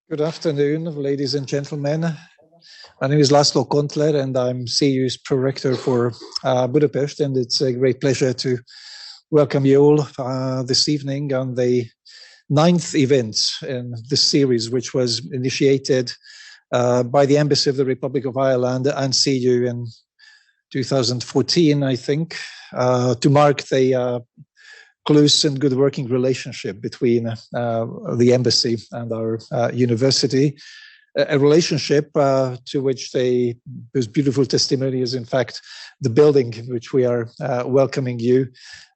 Good afternoon, ladies and gentlemen. My name is Laszlo Kontler, and I'm CEU's Pro-Rector for Budapest, and it's a great pleasure to welcome you all this evening on the 9th event in this series, which was initiated by the Embassy of the Republic of Ireland and CEU in 2014, I think, to mark the close and good working relationship between the embassy and our university, a relationship to which the most beautiful testimony is, in fact, the building in which we are welcoming you,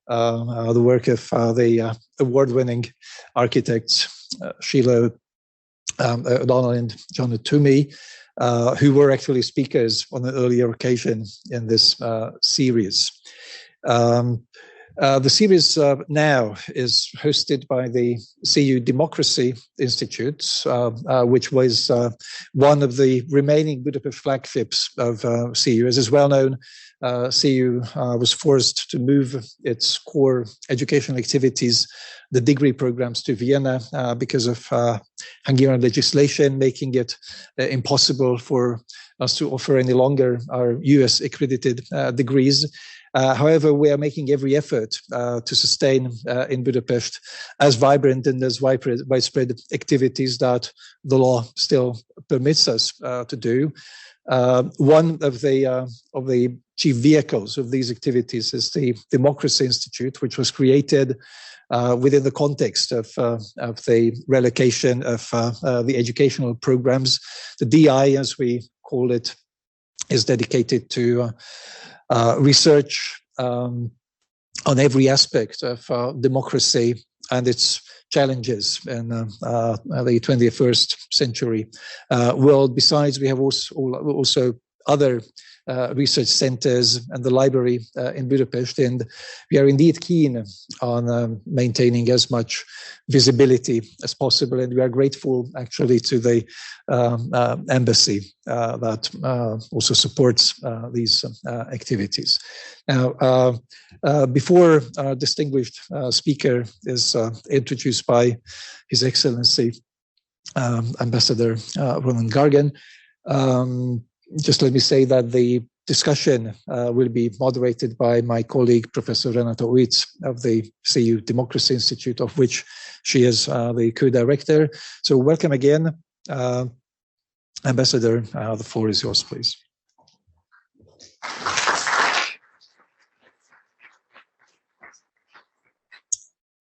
the work of the award-winning architects, Sheila O'Donnell and John Toomey, who were actually speakers on an earlier occasion in this series. The series now is hosted by the CEU Democracy Institute, which was one of the remaining Budapest flagships of CEU. As is well known, CEU was forced to move its core educational activities, the degree programs, to Vienna because of Hungarian legislation, making it impossible for us to offer any longer our US accredited degrees. However, we are making every effort to sustain in Budapest as vibrant and as widespread activities that the law still permits us to do. One of the chief vehicles of these activities is the Democracy Institute, which was created within the context of the relocation of the educational programs. The DI, as we call it, is dedicated to research on every aspect of democracy and its challenges in the 21st century world. Besides, we have also other research centers and the library in Budapest, and we are indeed keen on maintaining as much visibility as possible, and we are grateful actually to the embassy that also supports these activities. Now, before our distinguished speaker is introduced by His Excellency Ambassador Ronan Gargan, just let me say that the discussion will be moderated by my colleague, Professor Renata Uitz of the CEU Democracy Institute, of which she is the co-director. So welcome again, Ambassador. The floor is yours, please.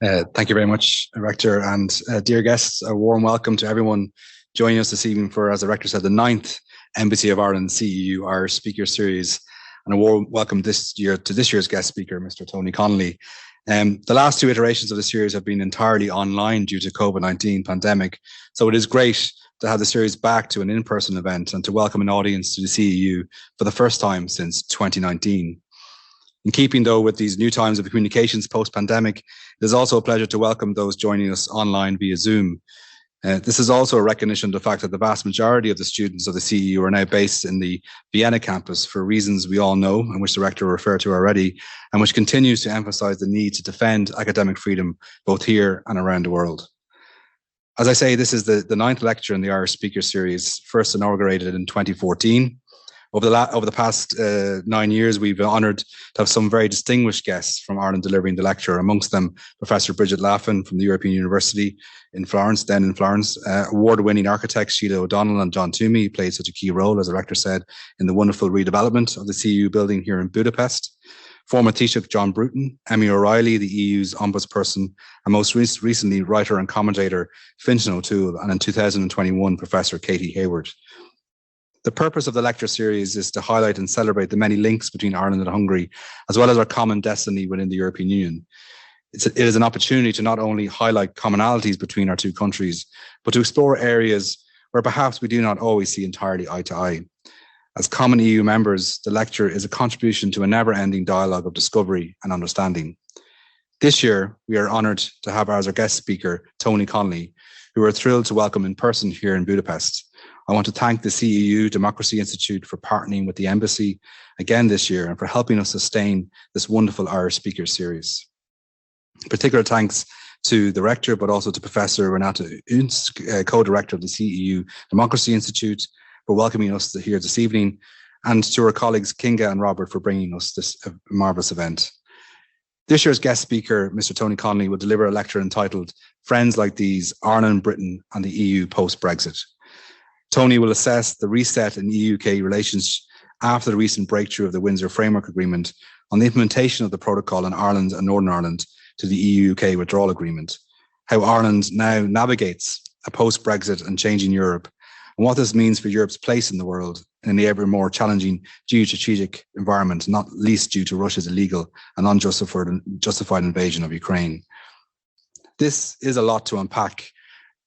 Thank you very much, Rector, and dear guests, a warm welcome to everyone joining us this evening for, as the Rector said, the 9th Embassy of Ireland CEU Irish Speaker Series, and a warm welcome this year to this year's guest speaker, Mr. Tony Connelly. The last two iterations of the series have been entirely online due to COVID-19 pandemic, so it is great to have the series back to an in-person event and to welcome an audience to the CEU for the first time since 2019. In keeping, though, with these new times of communications post-pandemic, it is also a pleasure to welcome those joining us online via Zoom. This is also a recognition of the fact that the vast majority of the students of the CEU are now based in the Vienna campus for reasons we all know, and which the Rector referred to already, and which continues to emphasise the need to defend academic freedom both here and around the world. As I say, this is the 9th lecture in the Irish Speaker Series, first inaugurated in 2014. Over the past 9 years, we've been honoured to have some very distinguished guests from Ireland delivering the lecture, amongst them Professor Bridget Laffin from the European University in Florence, award-winning architects Sheila O'Donnell and John Toomey played such a key role, as the Rector said, in the wonderful redevelopment of the CEU building here in Budapest. Former Taoiseach John Bruton, Emmy O'Reilly, the EU's ombudsperson, and most recently writer and commentator Fintan O'Toole, and in 2021, Professor Katie Hayward. The purpose of the lecture series is to highlight and celebrate the many links between Ireland and Hungary, as well as our common destiny within the European Union. It is an opportunity to not only highlight commonalities between our two countries, but to explore areas where perhaps we do not always see entirely eye to eye. As common EU members, the lecture is a contribution to a never-ending dialogue of discovery and understanding. This year, we are honoured to have as our guest speaker, Tony Connelly, who we're thrilled to welcome in person here in Budapest. I want to thank the CEU Democracy Institute for partnering with the Embassy again this year and for helping us sustain this wonderful Irish Speaker Series. Particular thanks to the Rector, but also to Professor Renata, Uitz, co-director of the CEU Democracy Institute, for welcoming us here this evening, and to our colleagues Kinga and Robert for bringing us this marvellous event. This year's guest speaker, Mr. Tony Connelly, will deliver a lecture entitled Friends Like These, Ireland, Britain and the EU Post-Brexit. Tony will assess the reset in EU-UK relations after the recent breakthrough of the Windsor Framework Agreement on the implementation of the protocol in Ireland and Northern Ireland to the EU-UK Withdrawal Agreement, how Ireland now navigates a post-Brexit and changing Europe, and what this means for Europe's place in the world in the ever more challenging geo-strategic environment, not least due to Russia's illegal and unjustified invasion of Ukraine. This is a lot to unpack,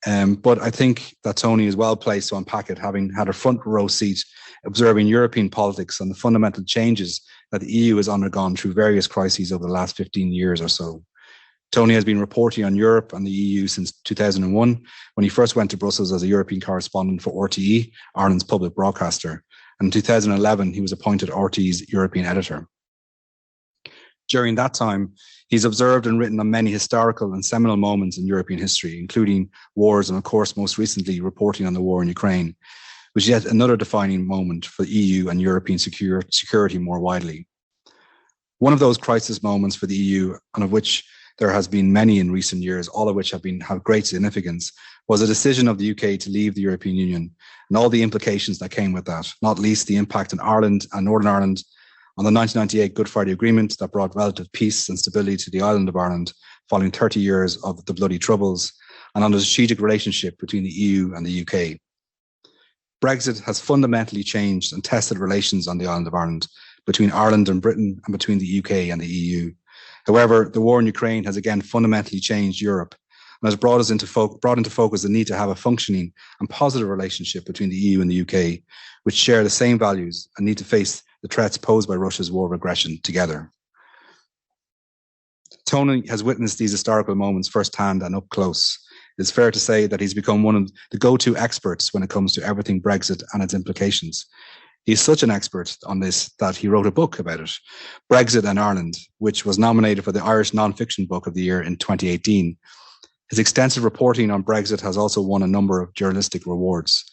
but I think that Tony is well placed to unpack it, having had a front row seat observing European politics and the fundamental changes that the EU has undergone through various crises over the last 15 years or so. Tony has been reporting on Europe and the EU since 2001, when he first went to Brussels as a European correspondent for RTE, Ireland's public broadcaster. And in 2011, he was appointed RTE's European editor. During that time, he's observed and written on many historical and seminal moments in European history, including wars and, of course, most recently reporting on the war in Ukraine, which is yet another defining moment for the EU and European security more widely. One of those crisis moments for the EU, and of which there has been many in recent years, all of which have great significance, was a decision of the UK to leave the European Union and all the implications that came with that, not least the impact on Ireland and Northern Ireland, on the 1998 Good Friday Agreement that brought relative peace and stability to the island of Ireland following 30 years of the bloody Troubles, and on the strategic relationship between the EU and the UK. Brexit has fundamentally changed and tested relations on the island of Ireland between Ireland and Britain and between the UK and the EU. However, the war in Ukraine has again fundamentally changed Europe and has brought into focus the need to have a functioning and positive relationship between the EU and the UK, which share the same values and need to face the threats posed by Russia's war of aggression together. Tony has witnessed these historical moments firsthand and up close. It's fair to say that he's become one of the go-to experts when it comes to everything Brexit and its implications. He's such an expert on this that he wrote a book about it, Brexit and Ireland, which was nominated for the Irish Non-Fiction Book of the Year in 2018. His extensive reporting on Brexit has also won a number of journalistic rewards.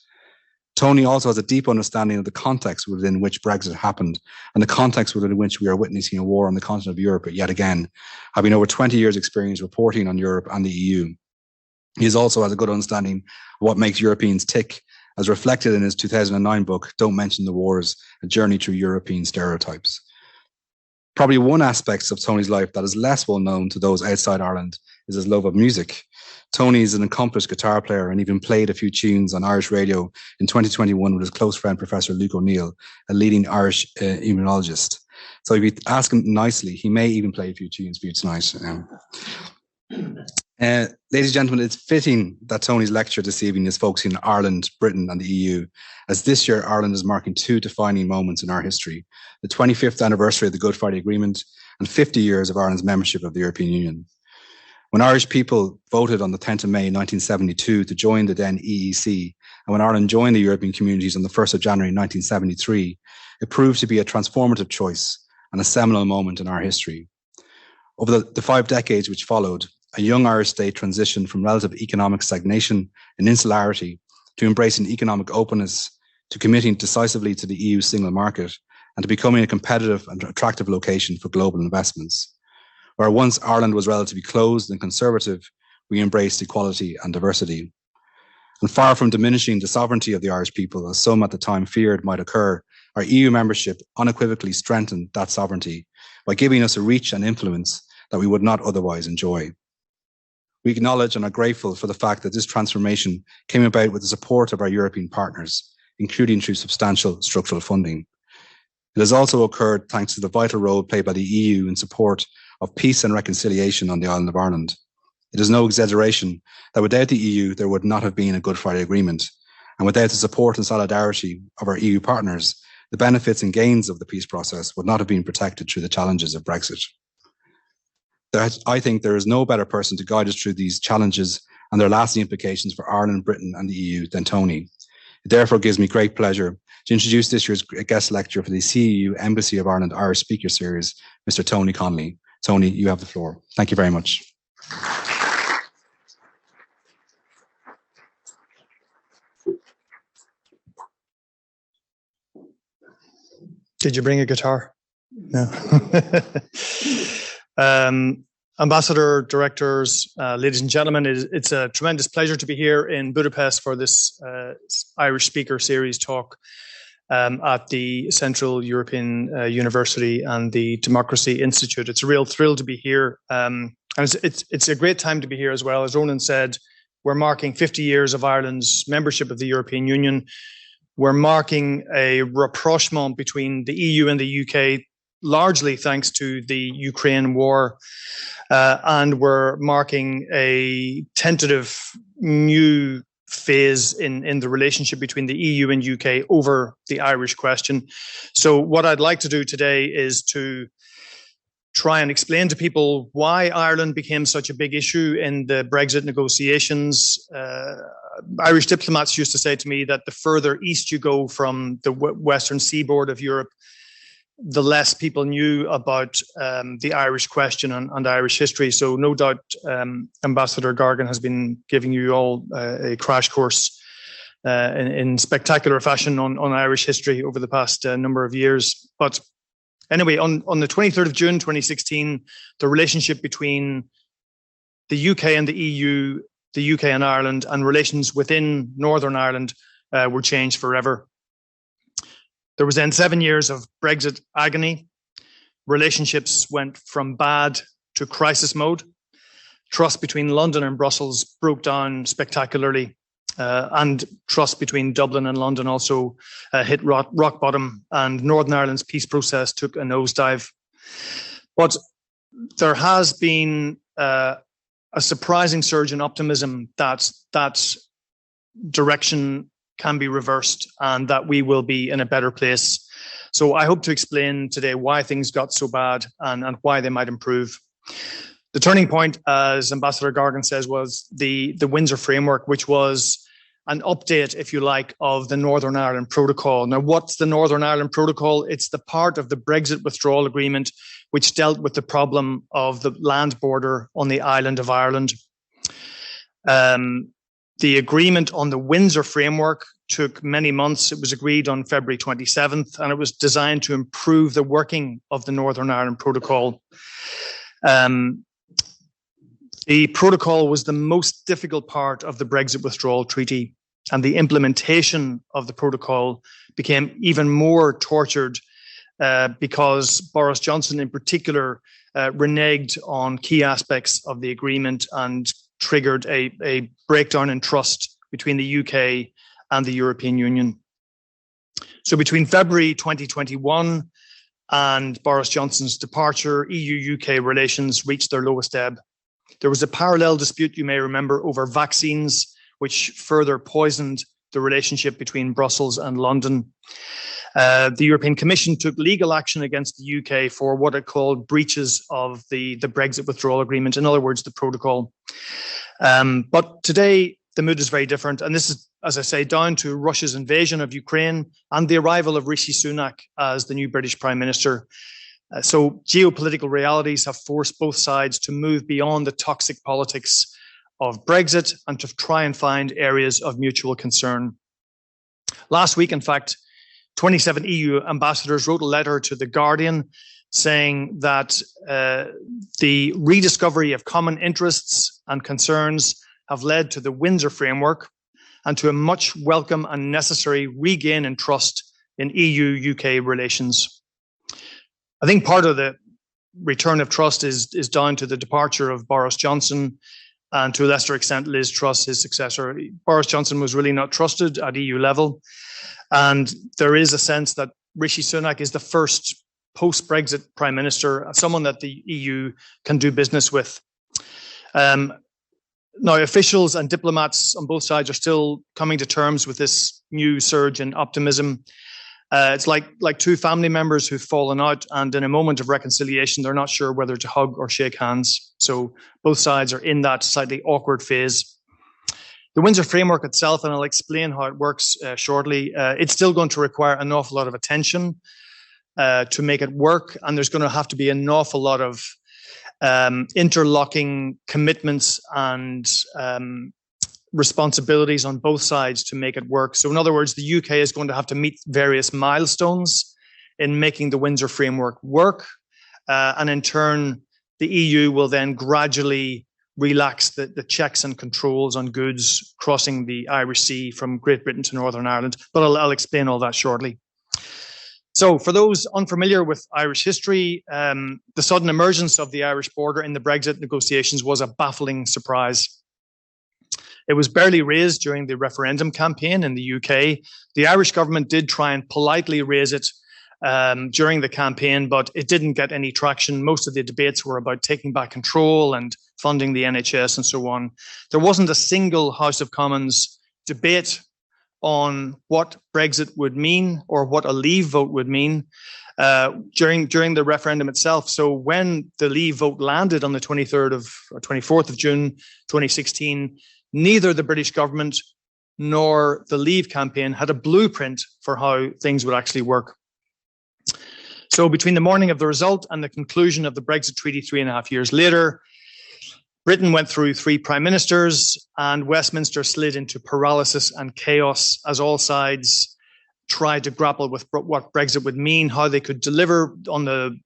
Tony also has a deep understanding of the context within which Brexit happened and the context within which we are witnessing a war on the continent of Europe yet again, having over 20 years' experience reporting on Europe and the EU. He also has a good understanding of what makes Europeans tick, as reflected in his 2009 book, Don't Mention the Wars, A Journey Through European Stereotypes. Probably one aspect of Tony's life that is less well known to those outside Ireland is his love of music. Tony is an accomplished guitar player and even played a few tunes on Irish radio in 2021 with his close friend, Professor Luke O'Neill, a leading Irish immunologist. So if you ask him nicely, he may even play a few tunes for you tonight. Ladies and gentlemen, it's fitting that Tony's lecture this evening is focusing on Ireland, Britain and the EU, as this year Ireland is marking two defining moments in our history, the 25th anniversary of the Good Friday Agreement and 50 years of Ireland's membership of the European Union. When Irish people voted on the 10th of May 1972 to join the then EEC, and when Ireland joined the European communities on the 1st of January 1973, it proved to be a transformative choice and a seminal moment in our history. Over the 5 decades which followed, a young Irish state transitioned from relative economic stagnation and insularity to embracing economic openness, to committing decisively to the EU single market, and to becoming a competitive and attractive location for global investments. Where once Ireland was relatively closed and conservative, we embraced equality and diversity. And far from diminishing the sovereignty of the Irish people, as some at the time feared might occur, our EU membership unequivocally strengthened that sovereignty by giving us a reach and influence that we would not otherwise enjoy. We acknowledge and are grateful for the fact that this transformation came about with the support of our European partners, including through substantial structural funding. It has also occurred thanks to the vital role played by the EU in support of peace and reconciliation on the island of Ireland. It is no exaggeration that without the EU, there would not have been a Good Friday Agreement. And without the support and solidarity of our EU partners, the benefits and gains of the peace process would not have been protected through the challenges of Brexit. I think there is no better person to guide us through these challenges and their lasting implications for Ireland, Britain and the EU than Tony. It therefore gives me great pleasure to introduce this year's guest lecturer for the CEU Embassy of Ireland Irish Speaker Series, Mr. Tony Connelly. Tony, you have the floor. Thank you very much. Did you bring a guitar? No. Ambassador, directors, ladies and gentlemen, it's a tremendous pleasure to be here in Budapest for this Irish Speaker Series talk at the Central European University and the Democracy Institute. It's a real thrill to be here. And it's a great time to be here as well. As Ronan said, we're marking 50 years of Ireland's membership of the European Union. We're marking a rapprochement between the EU and the UK, largely thanks to the Ukraine war. And we're marking a tentative new phase in the relationship between the EU and UK over the Irish question. So what I'd like to do today is to try and explain to people why Ireland became such a big issue in the Brexit negotiations. Irish diplomats used to say to me that the further east you go from the western seaboard of Europe, the less people knew about the Irish question and Irish history. So no doubt Ambassador Gargan has been giving you all a crash course in spectacular fashion on Irish history over the past number of years. But anyway, on the 23rd of June 2016, the relationship between the UK and the EU, the UK and Ireland, and relations within Northern Ireland were changed forever. There was then 7 years of Brexit agony. Relationships went from bad to crisis mode. Trust between London and Brussels broke down spectacularly. And trust between Dublin and London also hit rock bottom, and Northern Ireland's peace process took a nosedive. But there has been a surprising surge in optimism that that direction can be reversed and that we will be in a better place. So I hope to explain today why things got so bad and why they might improve. The turning point, as Ambassador Gargan says, was the Windsor Framework, which was an update, if you like, of the Northern Ireland Protocol. Now, what's the Northern Ireland Protocol? It's the part of the Brexit Withdrawal Agreement which dealt with the problem of the land border on the island of Ireland. The agreement on the Windsor Framework took many months. It was agreed on February 27th, and it was designed to improve the working of the Northern Ireland Protocol. The protocol was the most difficult part of the Brexit Withdrawal Treaty, and the implementation of the protocol became even more tortured because Boris Johnson in particular reneged on key aspects of the agreement and triggered a breakdown in trust between the UK and the European Union. So between February 2021 and Boris Johnson's departure, EU-UK relations reached their lowest ebb. There was a parallel dispute, you may remember, over vaccines, which further poisoned the relationship between Brussels and London. The European Commission took legal action against the UK for what it called breaches of the Brexit Withdrawal Agreement, in other words, the protocol. But today, the mood is very different. And this is, as I say, down to Russia's invasion of Ukraine and the arrival of Rishi Sunak as the new British Prime Minister. So geopolitical realities have forced both sides to move beyond the toxic politics of Brexit and to try and find areas of mutual concern. Last week, in fact, 27 EU ambassadors wrote a letter to The Guardian saying that the rediscovery of common interests and concerns have led to the Windsor Framework and to a much welcome and necessary regain in trust in EU-UK relations. I think part of the return of trust is down to the departure of Boris Johnson and to a lesser extent Liz Truss, his successor. Boris Johnson was really not trusted at EU level. And there is a sense that Rishi Sunak is the first post-Brexit Prime Minister, someone that the EU can do business with. Now, officials and diplomats on both sides are still coming to terms with this new surge in optimism. It's like two family members who've fallen out, and in a moment of reconciliation, they're not sure whether to hug or shake hands. So both sides are in that slightly awkward phase. The Windsor Framework itself, and I'll explain how it works shortly, it's still going to require an awful lot of attention to make it work, and there's going to have to be an awful lot of interlocking commitments and responsibilities on both sides to make it work. So in other words, the UK is going to have to meet various milestones in making the Windsor Framework work. And in turn, the EU will then gradually relax the checks and controls on goods crossing the Irish Sea from Great Britain to Northern Ireland. But I'll explain all that shortly. So for those unfamiliar with Irish history, the sudden emergence of the Irish border in the Brexit negotiations was a baffling surprise. It was barely raised during the referendum campaign in the UK. The Irish government did try and politely raise it during the campaign, but it didn't get any traction. Most of the debates were about taking back control and funding the NHS and so on. There wasn't a single House of Commons debate on what Brexit would mean or what a leave vote would mean during the referendum itself. So when the leave vote landed on the 24th of June 2016, neither the British government nor the Leave campaign had a blueprint for how things would actually work. So between the morning of the result and the conclusion of the Brexit Treaty 3.5 years later, Britain went through 3 prime ministers and Westminster slid into paralysis and chaos as all sides tried to grapple with what Brexit would mean, how they could deliver on the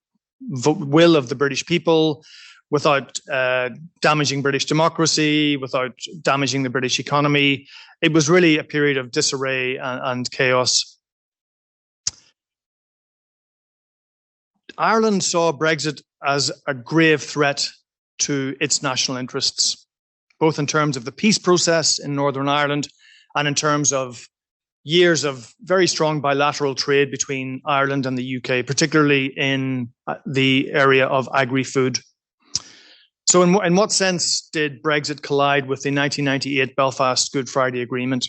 will of the British people without damaging British democracy, without damaging the British economy. It was really a period of disarray and chaos. Ireland saw Brexit as a grave threat to its national interests, both in terms of the peace process in Northern Ireland and in terms of years of very strong bilateral trade between Ireland and the UK, particularly in the area of agri-food. So in what sense did Brexit collide with the 1998 Belfast Good Friday Agreement?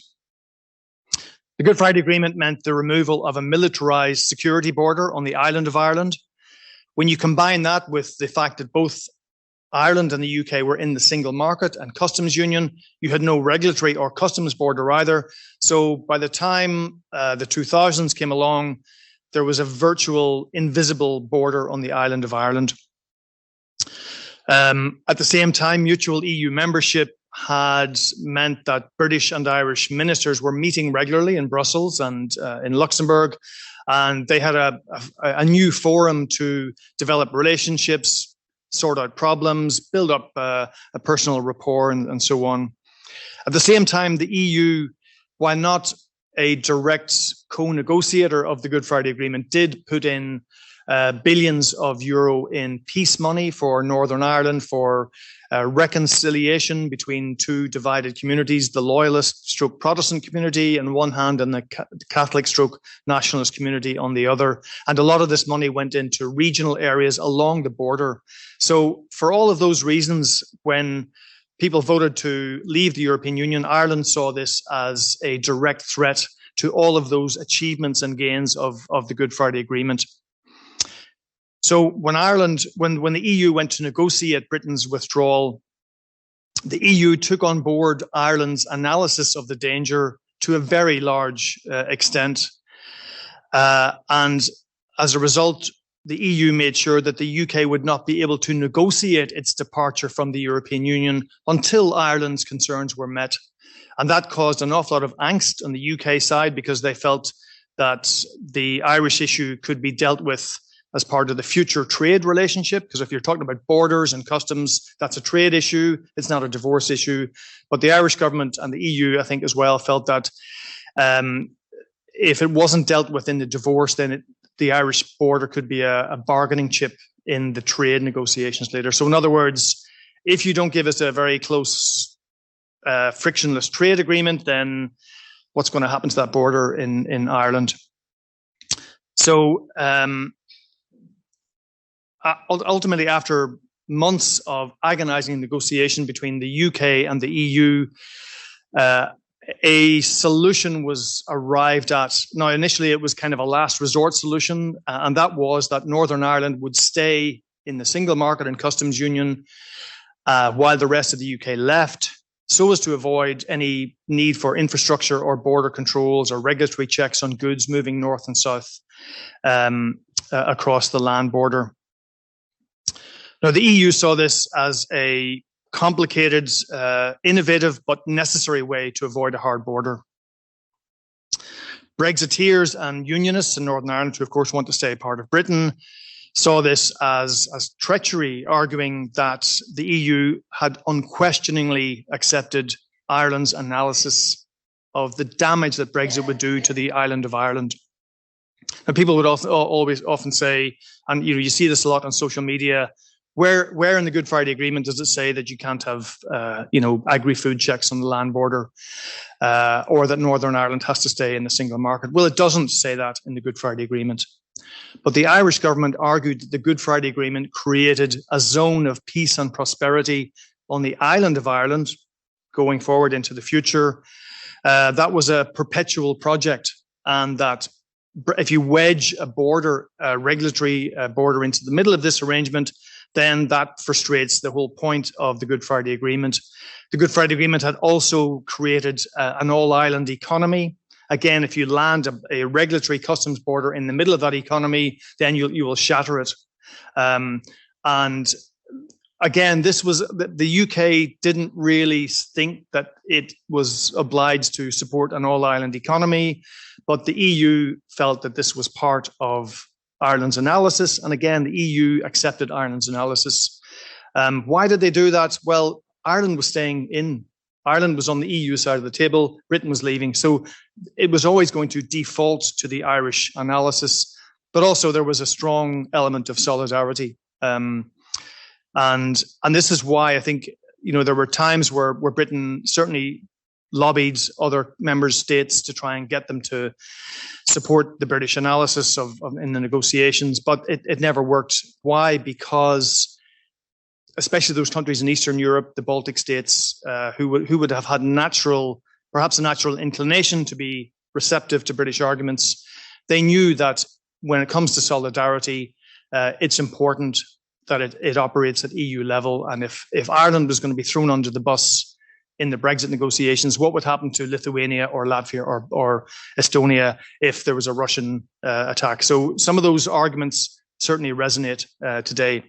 The Good Friday Agreement meant the removal of a militarised security border on the island of Ireland. When you combine that with the fact that both Ireland and the UK were in the single market and customs union, you had no regulatory or customs border either. So by the time the 2000s came along, there was a virtual invisible border on the island of Ireland. At the same time, mutual EU membership had meant that British and Irish ministers were meeting regularly in Brussels and in Luxembourg, and they had a new forum to develop relationships, sort out problems, build up a personal rapport, and so on. At the same time, the EU, while not a direct co-negotiator of the Good Friday Agreement, did put in billions of euro in peace money for Northern Ireland, for reconciliation between 2 divided communities, the loyalist stroke Protestant community on one hand and the Catholic stroke nationalist community on the other. And a lot of this money went into regional areas along the border. So for all of those reasons, when people voted to leave the European Union, Ireland saw this as a direct threat to all of those achievements and gains of the Good Friday Agreement. So when the EU went to negotiate Britain's withdrawal, the EU took on board Ireland's analysis of the danger to a very large extent. And as a result, the EU made sure that the UK would not be able to negotiate its departure from the European Union until Ireland's concerns were met. And that caused an awful lot of angst on the UK side because they felt that the Irish issue could be dealt with as part of the future trade relationship, because if you're talking about borders and customs, that's a trade issue, it's not a divorce issue. But the Irish government and the EU, I think as well, felt that if it wasn't dealt with in the divorce, then the Irish border could be a bargaining chip in the trade negotiations later. So in other words, if you don't give us a very close frictionless trade agreement, then what's going to happen to that border in Ireland? So ultimately, after months of agonizing negotiation between the UK and the EU, a solution was arrived at. Now, initially, it was kind of a last resort solution, and that was that Northern Ireland would stay in the single market and customs union while the rest of the UK left, so as to avoid any need for infrastructure or border controls or regulatory checks on goods moving north and south across the land border. Now, the EU saw this as a complicated, innovative, but necessary way to avoid a hard border. Brexiteers and Unionists in Northern Ireland, who of course want to stay part of Britain, saw this as treachery, arguing that the EU had unquestioningly accepted Ireland's analysis of the damage that Brexit would do to the island of Ireland. And people would often say, and you see this a lot on social media, where in the Good Friday Agreement does it say that you can't have agri-food checks on the land border, or that Northern Ireland has to stay in the single market? Well, it doesn't say that in the Good Friday Agreement. But the Irish government argued that the Good Friday Agreement created a zone of peace and prosperity on the island of Ireland going forward into the future. That was a perpetual project, and that if you wedge a regulatory border into the middle of this arrangement, then that frustrates the whole point of the Good Friday Agreement. The Good Friday Agreement had also created an all-island economy. Again, if you land a regulatory customs border in the middle of that economy, then you will shatter it. And again, this was the UK didn't really think that it was obliged to support an all-island economy, but the EU felt that this was part of Ireland's analysis. And again, the EU accepted Ireland's analysis. Why did they do that? Well, Ireland was staying in. Ireland was on the EU side of the table. Britain was leaving. So it was always going to default to the Irish analysis. But also there was a strong element of solidarity. And this is why I think, there were times where Britain certainly lobbied other member states to try and get them to support the British analysis in the negotiations, but it never worked. Why? Because especially those countries in Eastern Europe, the Baltic states, who would have had perhaps a natural inclination to be receptive to British arguments, they knew that when it comes to solidarity, it's important that it operates at EU level. And if Ireland was going to be thrown under the bus in the Brexit negotiations, what would happen to Lithuania or Latvia or Estonia if there was a Russian attack? So some of those arguments certainly resonate today.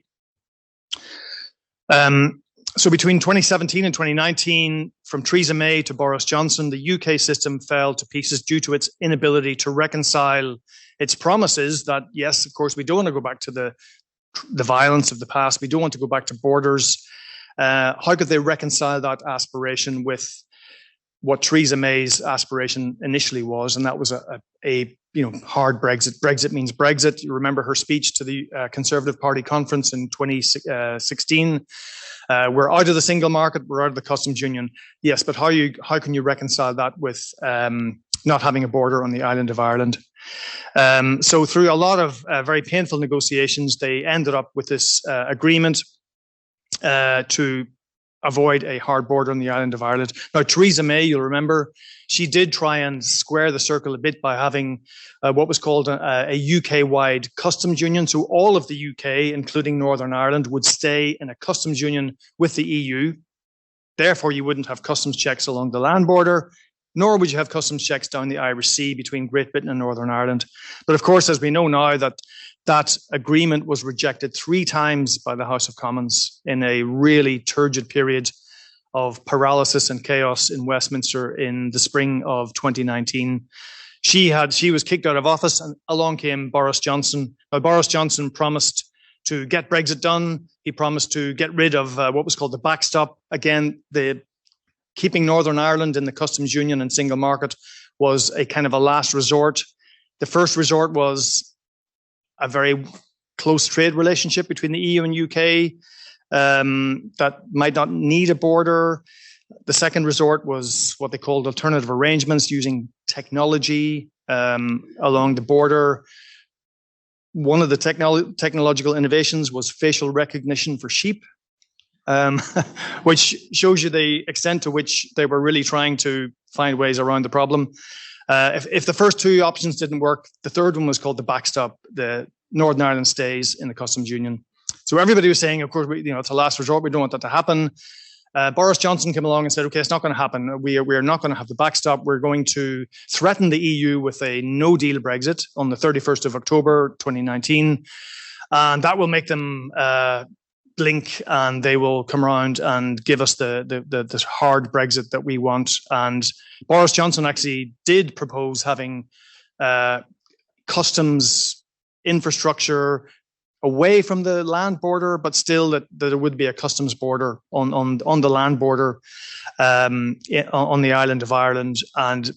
So between 2017 and 2019, from Theresa May to Boris Johnson, the UK system fell to pieces due to its inability to reconcile its promises that, yes, of course, we don't want to go back to the violence of the past. We don't want to go back to borders. How could they reconcile that aspiration with what Theresa May's aspiration initially was? And that was a hard Brexit. Brexit means Brexit. You remember her speech to the Conservative Party conference in 2016. We're out of the single market. We're out of the customs union. Yes, but how can you reconcile that with not having a border on the island of Ireland? So through a lot of very painful negotiations, they ended up with this agreement to avoid a hard border on the island of Ireland. Now, Theresa May, you'll remember, she did try and square the circle a bit by having what was called a UK-wide customs union. So all of the UK, including Northern Ireland, would stay in a customs union with the EU. Therefore, you wouldn't have customs checks along the land border, nor would you have customs checks down the Irish Sea between Great Britain and Northern Ireland. But of course, as we know now, that agreement was rejected 3 times by the House of Commons in a really turgid period of paralysis and chaos in Westminster in the spring of 2019. She was kicked out of office, and along came Boris Johnson. Now, Boris Johnson promised to get Brexit done. He promised to get rid of what was called the backstop. Again, keeping Northern Ireland in the customs union and single market was a kind of a last resort. The first resort was a very close trade relationship between the EU and UK that might not need a border. The second resort was what they called alternative arrangements using technology along the border. One of the technological innovations was facial recognition for sheep, which shows you the extent to which they were really trying to find ways around the problem. If the first 2 options didn't work, the third one was called the backstop. The Northern Ireland stays in the customs union. So everybody was saying, of course, it's a last resort. We don't want that to happen. Boris Johnson came along and said, okay, it's not going to happen. We are not going to have the backstop. We're going to threaten the EU with a no-deal Brexit on the 31st of October, 2019. And that will make them blink, and they will come around and give us the hard Brexit that we want. And Boris Johnson actually did propose having customs infrastructure away from the land border, but still that there would be a customs border on the land border on the island of Ireland. And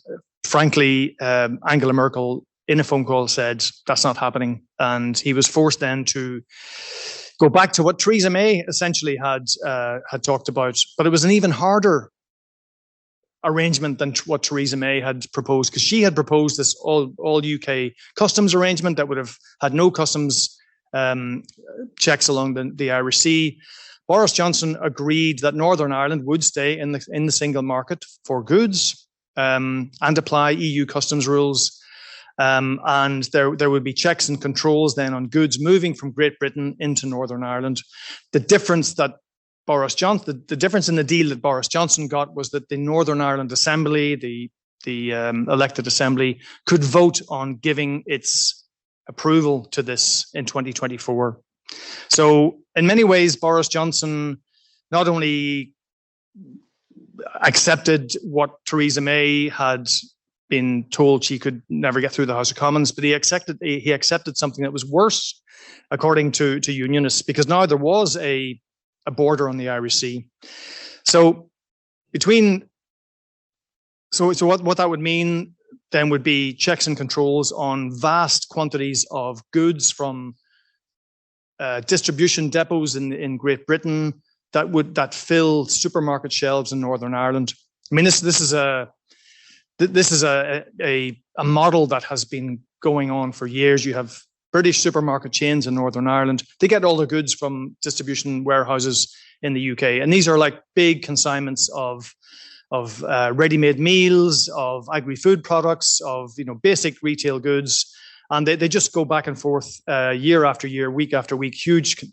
frankly, Angela Merkel in a phone call said that's not happening. And he was forced then to go back to what Theresa May essentially had talked about. But it was an even harder arrangement than what Theresa May had proposed, because she had proposed this all UK customs arrangement that would have had no customs checks along the Irish Sea. Boris Johnson agreed that Northern Ireland would stay in the single market for goods and apply EU customs rules. And there would be checks and controls then on goods moving from Great Britain into Northern Ireland. The difference in the deal that Boris Johnson got was that the Northern Ireland Assembly, the elected assembly, could vote on giving its approval to this in 2024. So in many ways, Boris Johnson not only accepted what Theresa May had been told she could never get through the House of Commons, but he accepted something that was worse, according to unionists, because now there was a border on the Irish Sea. So what that would mean then would be checks and controls on vast quantities of goods from distribution depots in Great Britain that fill supermarket shelves in Northern Ireland. I mean, this is a model that has been going on for years. You have British supermarket chains in Northern Ireland. They get all their goods from distribution warehouses in the UK, and these are like big consignments of ready-made meals, of agri-food products, of basic retail goods, and they just go back and forth year after year, week after week. Huge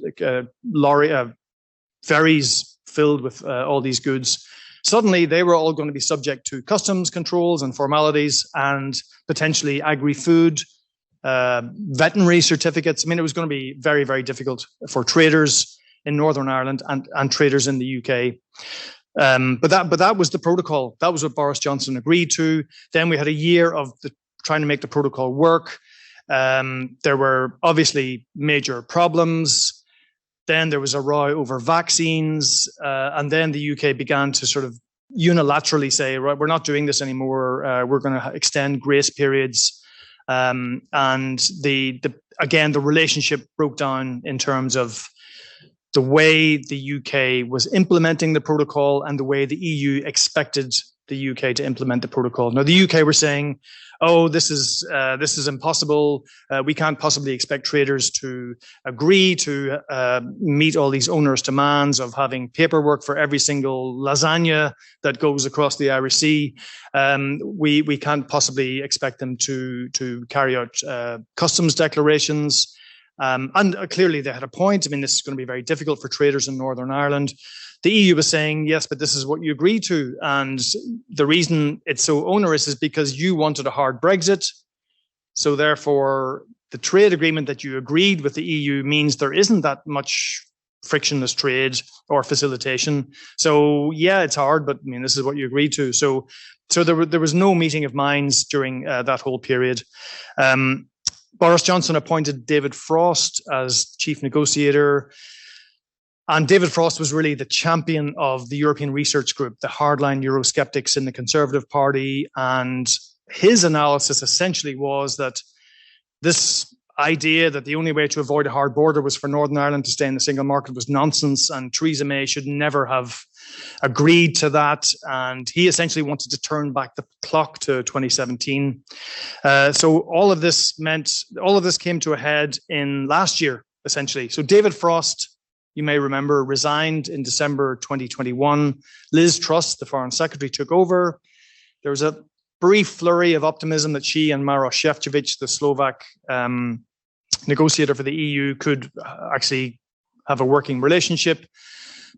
ferries filled with all these goods. Suddenly, they were all going to be subject to customs controls and formalities, and potentially agri-food, veterinary certificates. I mean, it was going to be very, very difficult for traders in Northern Ireland and traders in the UK. But that was the protocol. That was what Boris Johnson agreed to. Then we had a year of trying to make the protocol work. There were obviously major problems. Then there was a row over vaccines, and then the UK began to sort of unilaterally say, right, we're not doing this anymore. We're going to extend grace periods, and the relationship broke down in terms of the way the UK was implementing the protocol and the way the EU expected the UK to implement the protocol. Now, the UK were saying, "Oh, this is impossible. We can't possibly expect traders to agree to meet all these onerous demands of having paperwork for every single lasagna that goes across the Irish Sea. We can't possibly expect them to carry out customs declarations." And clearly they had a point. I mean, this is going to be very difficult for traders in Northern Ireland. The EU was saying, yes, but this is what you agreed to. And the reason it's so onerous is because you wanted a hard Brexit. So therefore, the trade agreement that you agreed with the EU means there isn't that much frictionless trade or facilitation. So yeah, it's hard, but I mean, this is what you agreed to. So there was no meeting of minds during that whole period. Boris Johnson appointed David Frost as chief negotiator. And David Frost was really the champion of the European Research Group, the hardline Eurosceptics in the Conservative Party. And his analysis essentially was that this idea that the only way to avoid a hard border was for Northern Ireland to stay in the single market was nonsense, and Theresa May should never have agreed to that. And he essentially wanted to turn back the clock to 2017. So all of this came to a head in last year, essentially. So David Frost, you may remember, resigned in December 2021. Liz Truss, the Foreign Secretary, took over. There was a brief flurry of optimism that she and Maroš Šefčovič, the Slovak negotiator for the EU, could actually have a working relationship.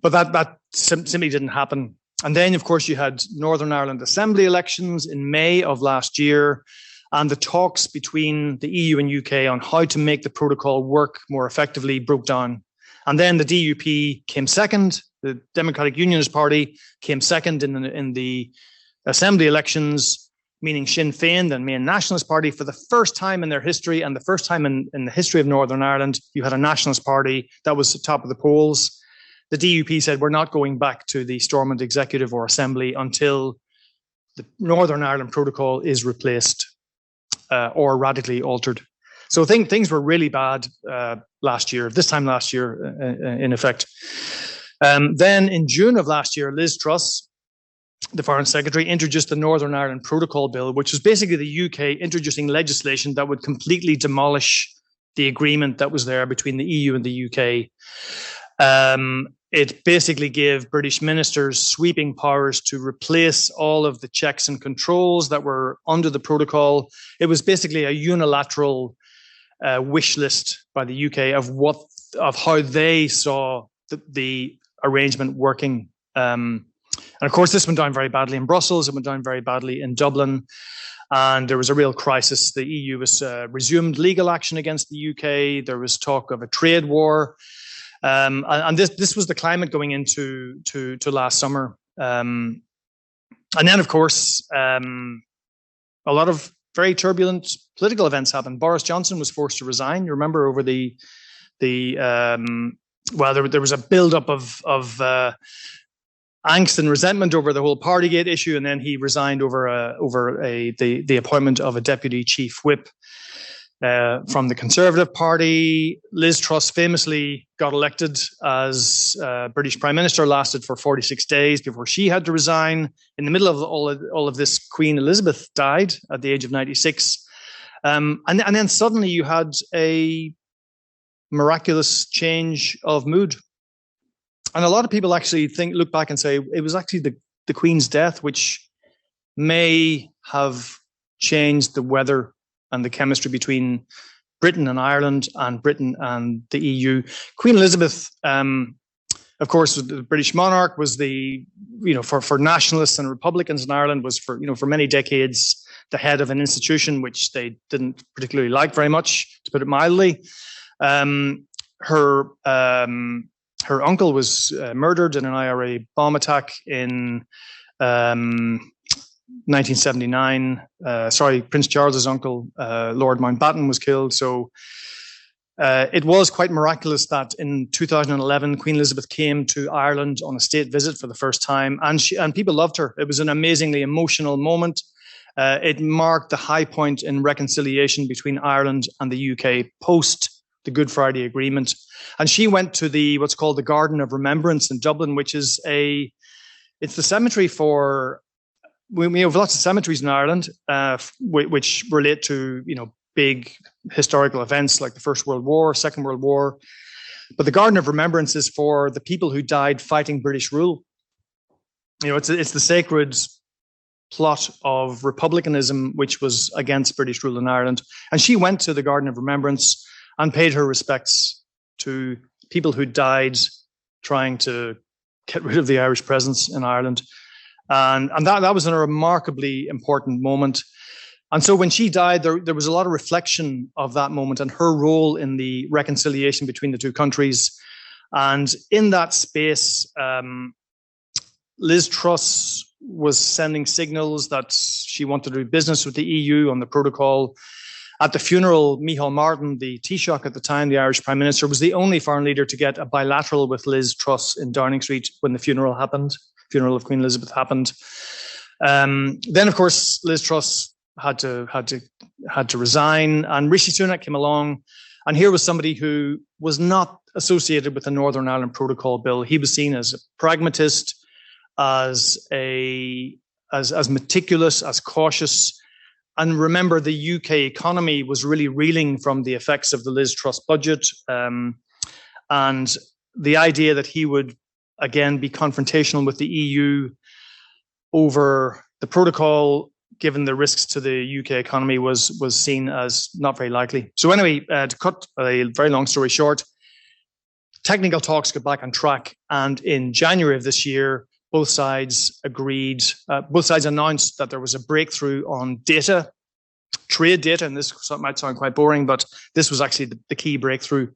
But that simply didn't happen. And then, of course, you had Northern Ireland Assembly elections in May of last year, and the talks between the EU and UK on how to make the protocol work more effectively broke down. And then the DUP came second. The Democratic Unionist Party came second in the Assembly elections. meaning Sinn Féin, the main nationalist party. For the first time in their history, and the first time in the history of Northern Ireland, you had a nationalist party that was top of the polls. The DUP said, we're not going back to the Stormont Executive or Assembly until the Northern Ireland Protocol is replaced or radically altered. So things were really bad this time last year, in effect. Then in June of last year, Liz Truss, the Foreign Secretary, introduced the Northern Ireland Protocol Bill, which was basically the UK introducing legislation that would completely demolish the agreement that was there between the EU and the UK. It basically gave British ministers sweeping powers to replace all of the checks and controls that were under the protocol. It was basically a unilateral wish list by the UK of how they saw the arrangement working. And of course, this went down very badly in Brussels. It went down very badly in Dublin. And there was a real crisis. The EU was resumed legal action against the UK. There was talk of a trade war. And this was the climate going into last summer. And then, of course, a lot of very turbulent political events happened. Boris Johnson was forced to resign. You remember over there was a build-up of angst and resentment over the whole Partygate issue, and then he resigned over the appointment of a deputy chief whip from the Conservative Party. Liz Truss famously got elected as British Prime Minister, lasted for 46 days before she had to resign. In the middle of all of this, Queen Elizabeth died at the age of 96. And then suddenly you had a miraculous change of mood. And a lot of people actually look back and say it was actually the Queen's death which may have changed the weather and the chemistry between Britain and Ireland and Britain and the EU. Queen Elizabeth, of course, the British monarch, was for nationalists and Republicans in Ireland, was for many decades the head of an institution which they didn't particularly like very much, to put it mildly. Her uncle was murdered in an IRA bomb attack in 1979. Prince Charles's uncle, Lord Mountbatten, was killed. So it was quite miraculous that in 2011, Queen Elizabeth came to Ireland on a state visit for the first time, and people loved her. It was an amazingly emotional moment. It marked the high point in reconciliation between Ireland and the UK post the Good Friday Agreement. And she went to what's called the Garden of Remembrance in Dublin, which is it's the cemetery for, we have lots of cemeteries in Ireland, which relate to, big historical events like the First World War, Second World War. But the Garden of Remembrance is for the people who died fighting British rule. It's the sacred plot of republicanism, which was against British rule in Ireland. And she went to the Garden of Remembrance and paid her respects to people who died trying to get rid of the Irish presence in Ireland. And that was a remarkably important moment. And so when she died, there was a lot of reflection of that moment and her role in the reconciliation between the two countries. And in that space, Liz Truss was sending signals that she wanted to do business with the EU on the protocol. At the funeral, Micheál Martin, the Taoiseach at the time, the Irish Prime Minister, was the only foreign leader to get a bilateral with Liz Truss in Downing Street when the funeral of Queen Elizabeth happened. Then, of course, Liz Truss had to resign, and Rishi Sunak came along, and here was somebody who was not associated with the Northern Ireland Protocol Bill. He was seen as a pragmatist, as meticulous, as cautious. And remember, the UK economy was really reeling from the effects of the Liz Truss budget. And the idea that he would, again, be confrontational with the EU over the protocol, given the risks to the UK economy, was seen as not very likely. So anyway, to cut a very long story short, technical talks got back on track. And in January of this year, both sides announced that there was a breakthrough on data, trade data, and this might sound quite boring, but this was actually the key breakthrough.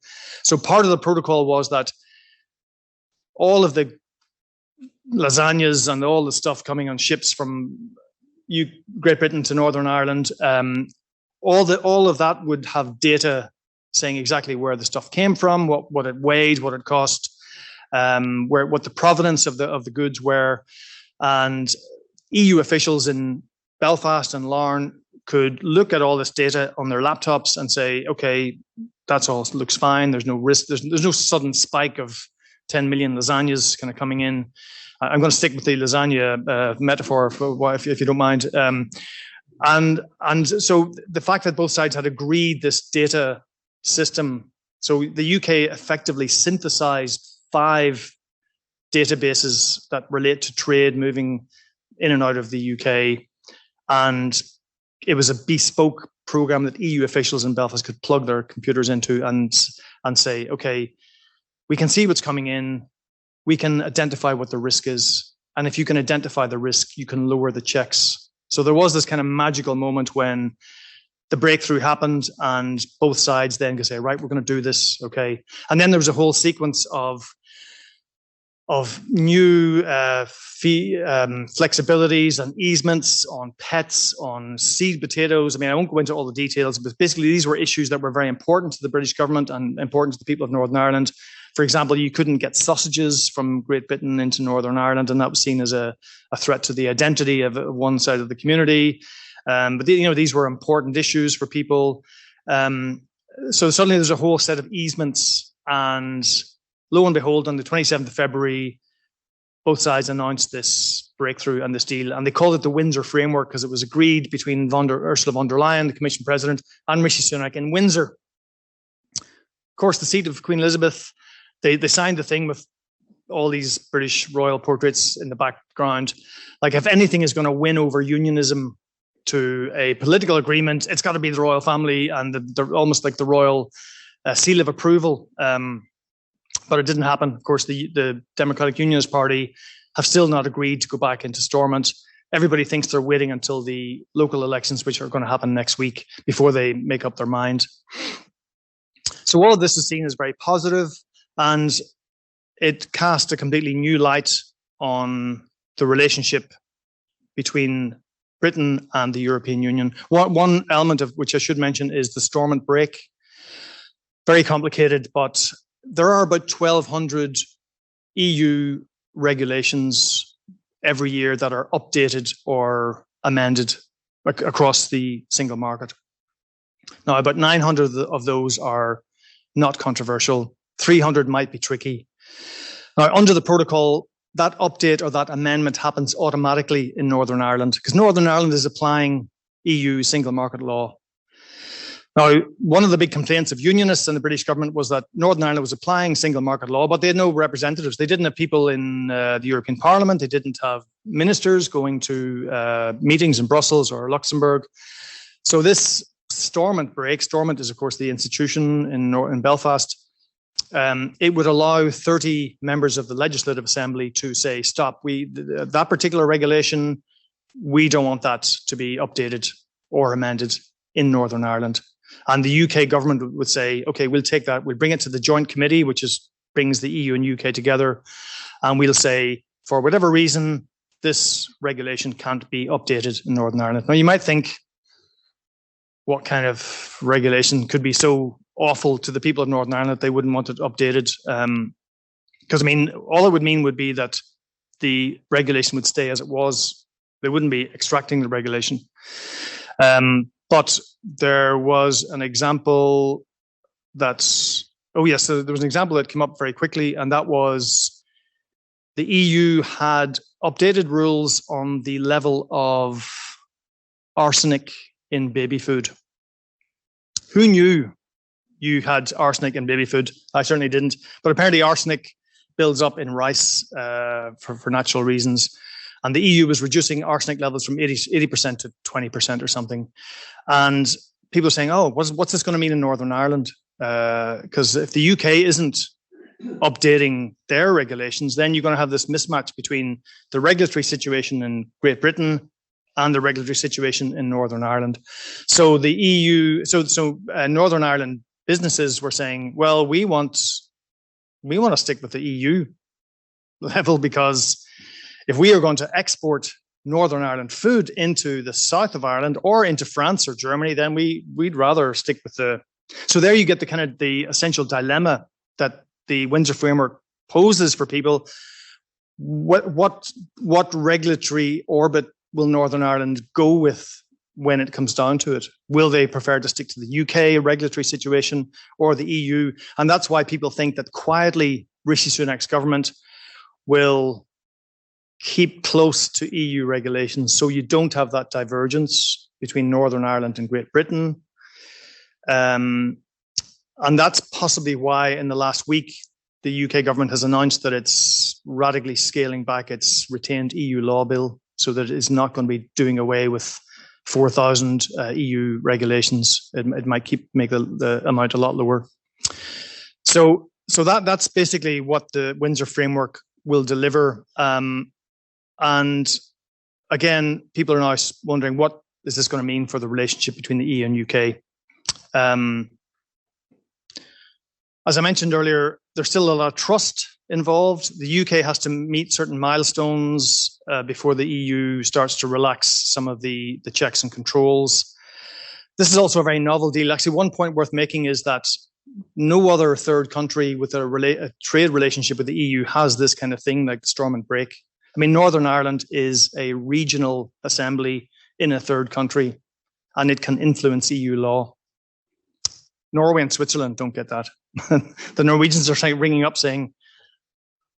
So part of the protocol was that all of the lasagnas and all the stuff coming on ships from Great Britain to Northern Ireland, all of that would have data saying exactly where the stuff came from, what it weighed, what it cost, what the provenance of the goods were, and EU officials in Belfast and Larne could look at all this data on their laptops and say, okay, that's all looks fine. There's no risk. There's no sudden spike of 10 million lasagnas kind of coming in. I'm going to stick with the lasagna metaphor if you don't mind. And so the fact that both sides had agreed this data system, so the UK effectively synthesized 5 databases that relate to trade moving in and out of the UK, and it was a bespoke program that EU officials in Belfast could plug their computers into and say, okay, we can see what's coming in, we can identify what the risk is, and if you can identify the risk, you can lower the checks. So there was this kind of magical moment when the breakthrough happened and both sides then could say, right, we're going to do this, okay. And then there was a whole sequence of new flexibilities and easements on pets, on seed potatoes. I mean, I won't go into all the details, but basically these were issues that were very important to the British government and important to the people of Northern Ireland. For example, you couldn't get sausages from Great Britain into Northern Ireland, and that was seen as a threat to the identity of one side of the community. But these were important issues for people. So suddenly there's a whole set of easements, and lo and behold, on the 27th of February, both sides announced this breakthrough and this deal, and they called it the Windsor Framework because it was agreed between Ursula von der Leyen, the Commission President, and Rishi Sunak in Windsor. Of course, the seat of Queen Elizabeth, they signed the thing with all these British royal portraits in the background. Like, if anything is going to win over unionism to a political agreement, it's got to be the royal family and they're almost like the royal seal of approval. But it didn't happen. Of course, the Democratic Unionist Party have still not agreed to go back into Stormont. Everybody thinks they're waiting until the local elections, which are going to happen next week, before they make up their mind. So all of this is seen as very positive, and it cast a completely new light on the relationship between Britain and the European Union. One element of which I should mention is the Stormont break. Very complicated, but there are about 1,200 EU regulations every year that are updated or amended across the single market. Now, about 900 of those are not controversial. 300 might be tricky. Now, under the protocol, that update or that amendment happens automatically in Northern Ireland because Northern Ireland is applying EU single market law. Now, one of the big complaints of unionists and the British government was that Northern Ireland was applying single market law, but they had no representatives. They didn't have people in the European Parliament. They didn't have ministers going to meetings in Brussels or Luxembourg. So this Stormont break, Stormont is, of course, the institution in Belfast. It would allow 30 members of the Legislative Assembly to say, stop, that particular regulation, we don't want that to be updated or amended in Northern Ireland. And the UK government would say, okay, we'll take that, we'll bring it to the joint committee, which brings the EU and UK together, and we'll say, for whatever reason, this regulation can't be updated in Northern Ireland. Now, you might think, what kind of regulation could be so awful to the people of Northern Ireland that they wouldn't want it updated? Because, I mean, all it would mean would be that the regulation would stay as it was. They wouldn't be extracting the regulation. But there was an example there was an example that came up very quickly, and that was the EU had updated rules on the level of arsenic in baby food. Who knew you had arsenic in baby food? I certainly didn't, but apparently arsenic builds up in rice for natural reasons. And the EU was reducing arsenic levels from 80% to 20% or something. And people are saying, oh, what's this going to mean in Northern Ireland? Because if the UK isn't updating their regulations, then you're going to have this mismatch between the regulatory situation in Great Britain and the regulatory situation in Northern Ireland. So the EU, Northern Ireland businesses were saying, well, we want to stick with the EU level, because if we are going to export Northern Ireland food into the south of Ireland or into France or Germany, then we'd rather stick with the. So there you get the kind of the essential dilemma that the Windsor Framework poses for people. What regulatory orbit will Northern Ireland go with when it comes down to it? Will they prefer to stick to the UK regulatory situation or the EU? And that's why people think that quietly Rishi Sunak's government will keep close to EU regulations, so you don't have that divergence between Northern Ireland and Great Britain. And that's possibly why in the last week, the UK government has announced that it's radically scaling back its retained EU law bill, so that it is not going to be doing away with 4,000 EU regulations. It might make the amount a lot lower. So that's basically what the Windsor Framework will deliver. And again, people are now wondering, what is this going to mean for the relationship between the EU and UK? As I mentioned earlier, there's still a lot of trust involved. The UK has to meet certain milestones before the EU starts to relax some of the checks and controls. This is also a very novel deal. Actually, one point worth making is that no other third country with a trade relationship with the EU has this kind of thing like storm and break. I mean, Northern Ireland is a regional assembly in a third country, and it can influence EU law. Norway and Switzerland don't get that. The Norwegians are ringing up saying,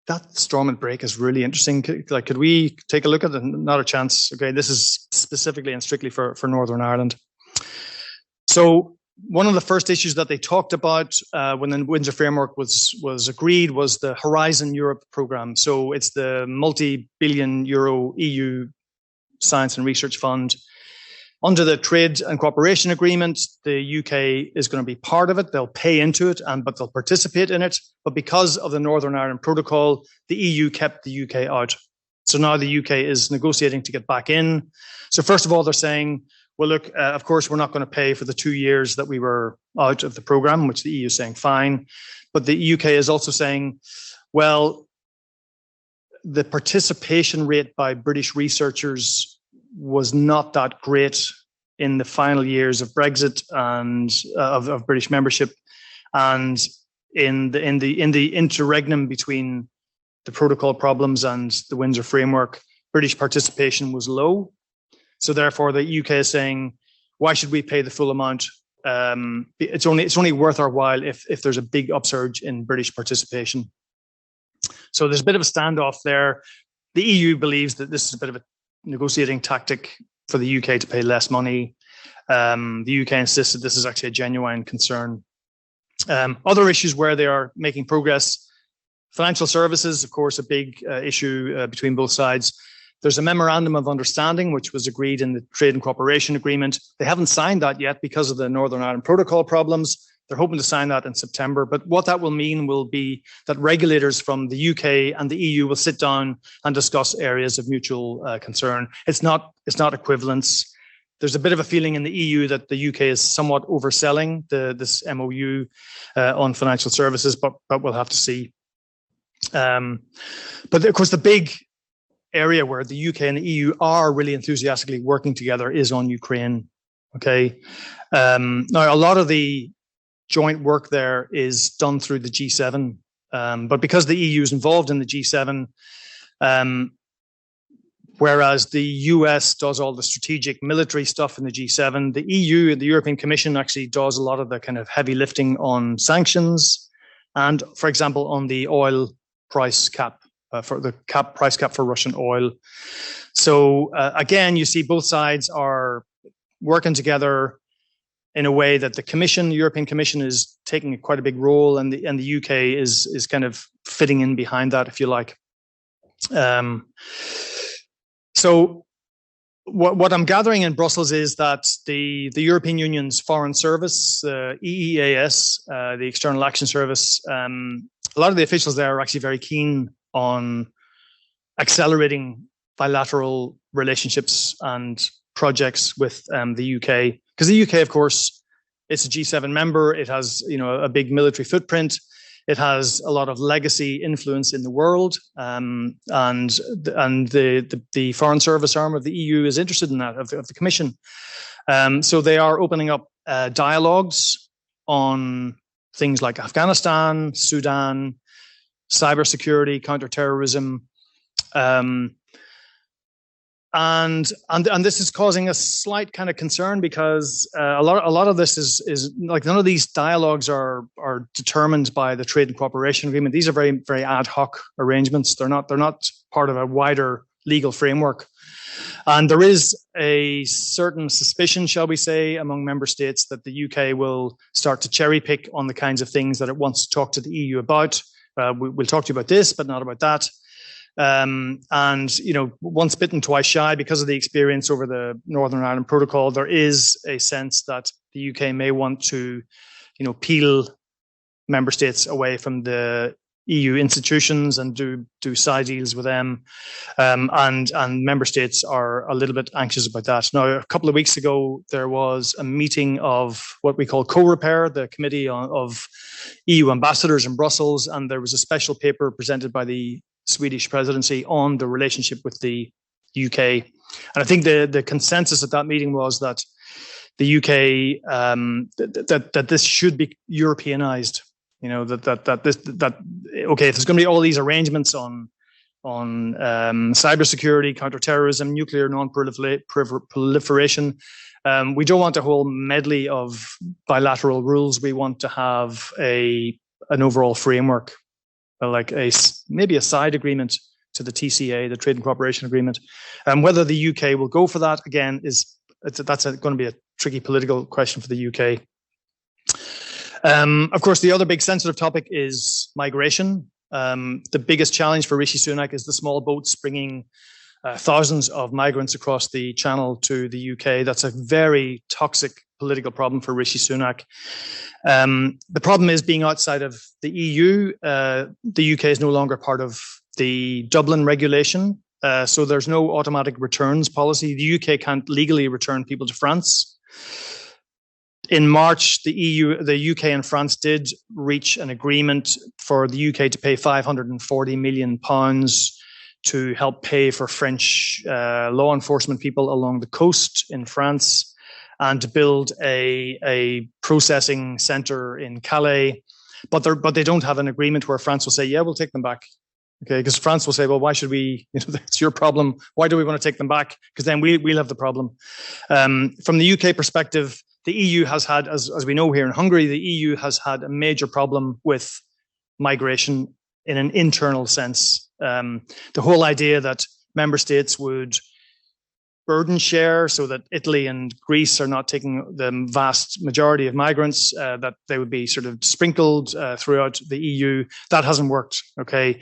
that storm and break is really interesting. Could we take a look at it? Not a chance. Okay, this is specifically and strictly for Northern Ireland. So one of the first issues that they talked about when the Windsor Framework was agreed was the Horizon Europe programme. So it's the multi-billion euro EU Science and Research Fund. Under the Trade and Cooperation Agreement, the UK is going to be part of it. They'll pay into it, but they'll participate in it. But because of the Northern Ireland Protocol, the EU kept the UK out. So now the UK is negotiating to get back in. So first of all, they're saying, well, look, of course, we're not going to pay for the 2 years that we were out of the programme, which the EU is saying, fine. But the UK is also saying, well, the participation rate by British researchers was not that great in the final years of Brexit and of British membership, and in the interregnum between the protocol problems and the Windsor Framework, British participation was low. So therefore, the UK is saying, why should we pay the full amount? It's only worth our while if there's a big upsurge in British participation. So there's a bit of a standoff there. The EU believes that this is a bit of a negotiating tactic for the UK to pay less money. The UK insists that this is actually a genuine concern. Other issues where they are making progress, financial services, of course, a big issue between both sides. There's a memorandum of understanding which was agreed in the Trade and Cooperation Agreement. They haven't signed that yet because of the Northern Ireland Protocol problems. They're hoping to sign that in September. But what that will mean will be that regulators from the UK and the EU will sit down and discuss areas of mutual concern. It's not equivalence. There's a bit of a feeling in the EU that the UK is somewhat overselling this MOU on financial services, but we'll have to see. But of course, the big area where the UK and the EU are really enthusiastically working together is on Ukraine. Okay. Now, a lot of the joint work there is done through the G7, but because the EU is involved in the G7, whereas the US does all the strategic military stuff in the G7, the EU and the European Commission actually does a lot of the kind of heavy lifting on sanctions and, for example, on the oil price cap. For the price cap for Russian oil. So again, you see both sides are working together in a way that the European Commission is taking quite a big role, and the UK is kind of fitting in behind that, if you like. So what I'm gathering in Brussels is that the European Union's Foreign Service, EEAS, the External Action Service, a lot of the officials there are actually very keen on accelerating bilateral relationships and projects with the UK, because the UK, of course, it's a G7 member. It has, a big military footprint. It has a lot of legacy influence in the world, and the Foreign Service arm of the EU is interested in that, of the Commission. So they are opening up dialogues on things like Afghanistan, Sudan, cybersecurity, counterterrorism, and this is causing a slight kind of concern, because a lot of this is like, none of these dialogues are determined by the Trade and Cooperation Agreement. These are very, very ad hoc arrangements. They're not part of a wider legal framework. And there is a certain suspicion, shall we say, among member states that the UK will start to cherry pick on the kinds of things that it wants to talk to the EU about. We'll talk to you about this, but not about that. And, once bitten, twice shy, because of the experience over the Northern Ireland Protocol, there is a sense that the UK may want to, peel member states away from the EU institutions and do side deals with them. And member states are a little bit anxious about that. Now, a couple of weeks ago, there was a meeting of what we call Co-Repair, the committee of EU ambassadors in Brussels, and there was a special paper presented by the Swedish presidency on the relationship with the UK. And I think the consensus at that meeting was that the UK, that this should be Europeanized. Okay, if there's going to be all these arrangements on cybersecurity, counterterrorism, nuclear non-proliferation, we don't want a whole medley of bilateral rules. We want to have an overall framework, like maybe a side agreement to the TCA, the Trade and Cooperation Agreement. Whether the UK will go for that, again, that's going to be a tricky political question for the UK. Of course, the other big sensitive topic is migration. The biggest challenge for Rishi Sunak is the small boats bringing thousands of migrants across the channel to the UK. That's a very toxic political problem for Rishi Sunak. The problem is, being outside of the EU, the UK is no longer part of the Dublin regulation. So there's no automatic returns policy. The UK can't legally return people to France. In March, the UK and France did reach an agreement for the UK to pay £540 million to help pay for French law enforcement people along the coast in France, and to build a processing centre in Calais. But they don't have an agreement where France will say, yeah, we'll take them back. Okay, because France will say, well, why should we? It's your problem. Why do we want to take them back? Because then we'll have the problem. From the UK perspective, the EU has had, as we know here in Hungary, the EU has had a major problem with migration in an internal sense. The whole idea that member states would burden share, so that Italy and Greece are not taking the vast majority of migrants, that they would be sort of sprinkled throughout the EU, that hasn't worked. Okay,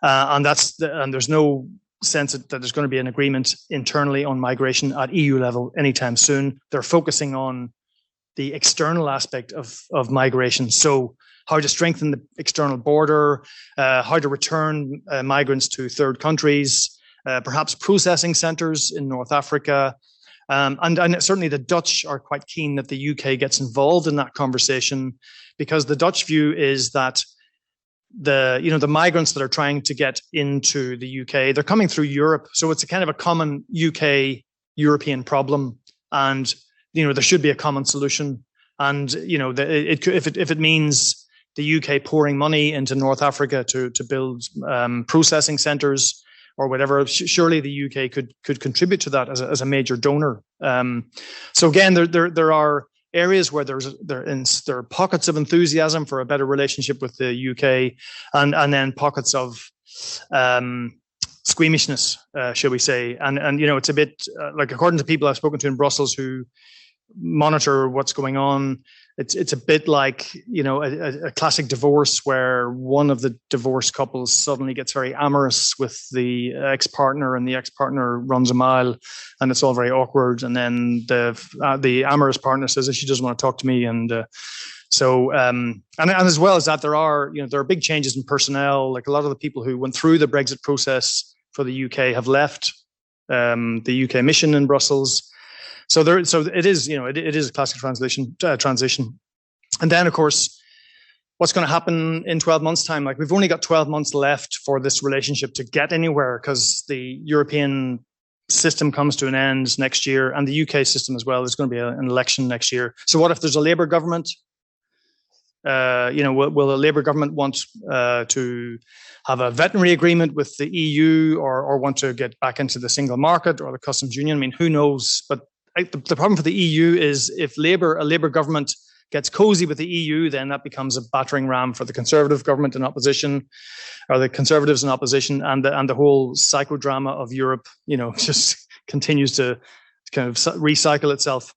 and there's no sense that there's going to be an agreement internally on migration at EU level anytime soon. They're focusing on the external aspect of migration. So how to strengthen the external border, how to return migrants to third countries, perhaps processing centres in North Africa. And certainly the Dutch are quite keen that the UK gets involved in that conversation, because the Dutch view is that the migrants that are trying to get into the UK, they're coming through Europe. So it's a kind of a common UK European problem. And there should be a common solution, and if it means the UK pouring money into North Africa to build processing centres or whatever, surely the UK could contribute to that as a major donor. So again, there are areas where there are pockets of enthusiasm for a better relationship with the UK, and then pockets of squeamishness, shall we say? And it's a bit like, according to people I've spoken to in Brussels who monitor what's going on, it's a bit like a classic divorce, where one of the divorced couples suddenly gets very amorous with the ex-partner, and the ex-partner runs a mile, and it's all very awkward. And then the amorous partner says that she doesn't want to talk to me, and and as well as that, there are big changes in personnel. Like, a lot of the people who went through the Brexit process for the UK have left the UK mission in Brussels. So it is a classic transition. And then, of course, what's going to happen in 12 months' time? Like, we've only got 12 months left for this relationship to get anywhere, because the European system comes to an end next year, and the UK system as well. There's going to be an election next year. So what if there's a Labour government? Will a Labour government want to have a veterinary agreement with the EU, or want to get back into the single market or the customs union? I mean, who knows? But the problem for the EU is, if a Labour government gets cozy with the EU, then that becomes a battering ram for the Conservative government in opposition, or the Conservatives in opposition, and the whole psychodrama of Europe, just continues to kind of recycle itself.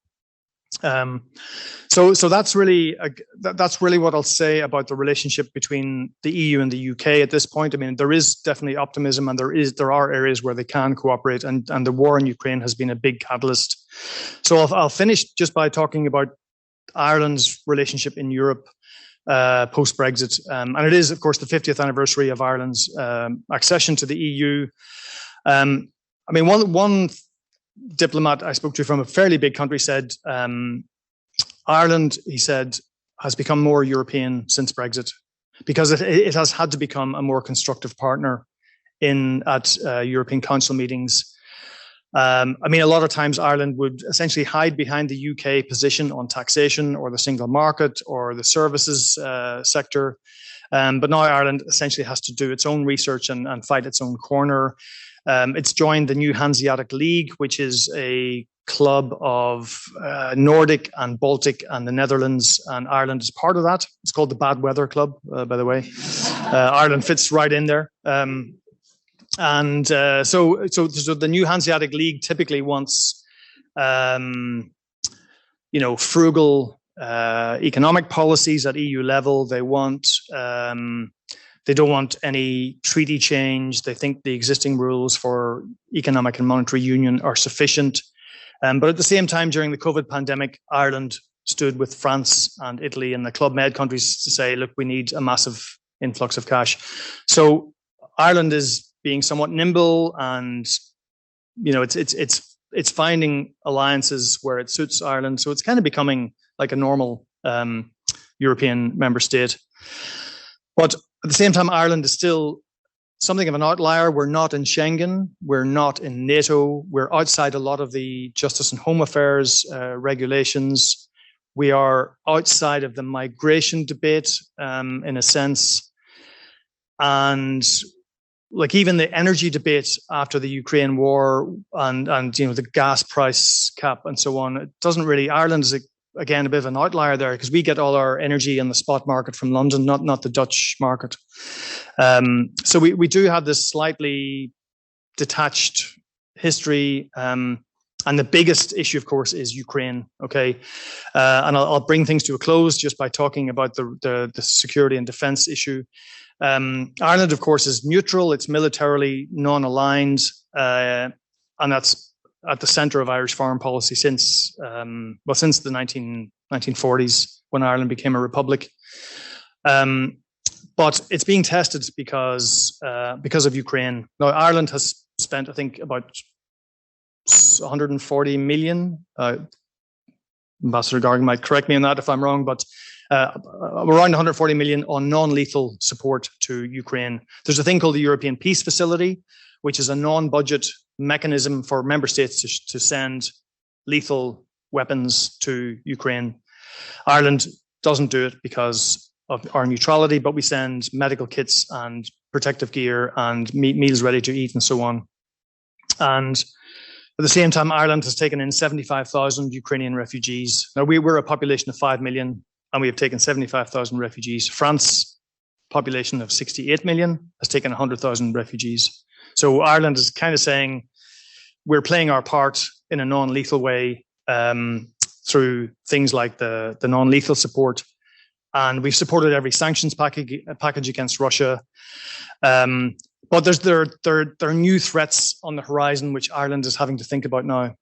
So that's really what I'll say about the relationship between the EU and the UK at this point. I mean, there is definitely optimism, and there are areas where they can cooperate, and the war in Ukraine has been a big catalyst. So I'll finish just by talking about Ireland's relationship in Europe post-Brexit, and it is, of course, the 50th anniversary of Ireland's accession to the EU. I mean, one diplomat I spoke to from a fairly big country said, Ireland, he said, has become more European since Brexit, because it has had to become a more constructive partner at European Council meetings. I mean, a lot of times Ireland would essentially hide behind the UK position on taxation or the single market or the services sector. But now Ireland essentially has to do its own research and fight its own corner. It's joined the new Hanseatic League, which is a club of Nordic and Baltic and the Netherlands, and Ireland is part of that. It's called the Bad Weather Club, by the way. Ireland fits right in there. So the new Hanseatic League typically wants, frugal economic policies at EU level. They don't want any treaty change. They think the existing rules for economic and monetary union are sufficient. But at the same time, during the COVID pandemic, Ireland stood with France and Italy and the Club Med countries to say, look, we need a massive influx of cash. So Ireland is being somewhat nimble, and it's finding alliances where it suits Ireland. So it's kind of becoming like a normal European member state. But at the same time, Ireland is still something of an outlier. We're not in Schengen. We're not in NATO. We're outside a lot of the justice and home affairs regulations. We are outside of the migration debate in a sense. And like even the energy debate after the Ukraine war and the gas price cap and so on, it doesn't really, Ireland is again a bit of an outlier there, because we get all our energy in the spot market from London, not the Dutch market. So we do have this slightly detached history. And the biggest issue, of course, is Ukraine. Okay, and I'll bring things to a close just by talking about the security and defense issue. Ireland, of course, is neutral. It's militarily non-aligned, and that's at the centre of Irish foreign policy since the 1940s, when Ireland became a republic. But it's being tested because of Ukraine. Now, Ireland has spent, I think, about 140 million. Ambassador Gargan might correct me on that if I'm wrong, but around 140 million on non-lethal support to Ukraine. There's a thing called the European Peace Facility, which is a non-budget mechanism for member states to send lethal weapons to Ukraine. Ireland doesn't do it because of our neutrality, but we send medical kits and protective gear and meals ready to eat and so on. And at the same time, Ireland has taken in 75,000 Ukrainian refugees. Now, we're a population of 5 million, and we have taken 75,000 refugees. France, population of 68 million, has taken 100,000 refugees. So Ireland is kind of saying we're playing our part in a non-lethal way through things like the non-lethal support. And we've supported every sanctions package against Russia. But there are new threats on the horizon which Ireland is having to think about now,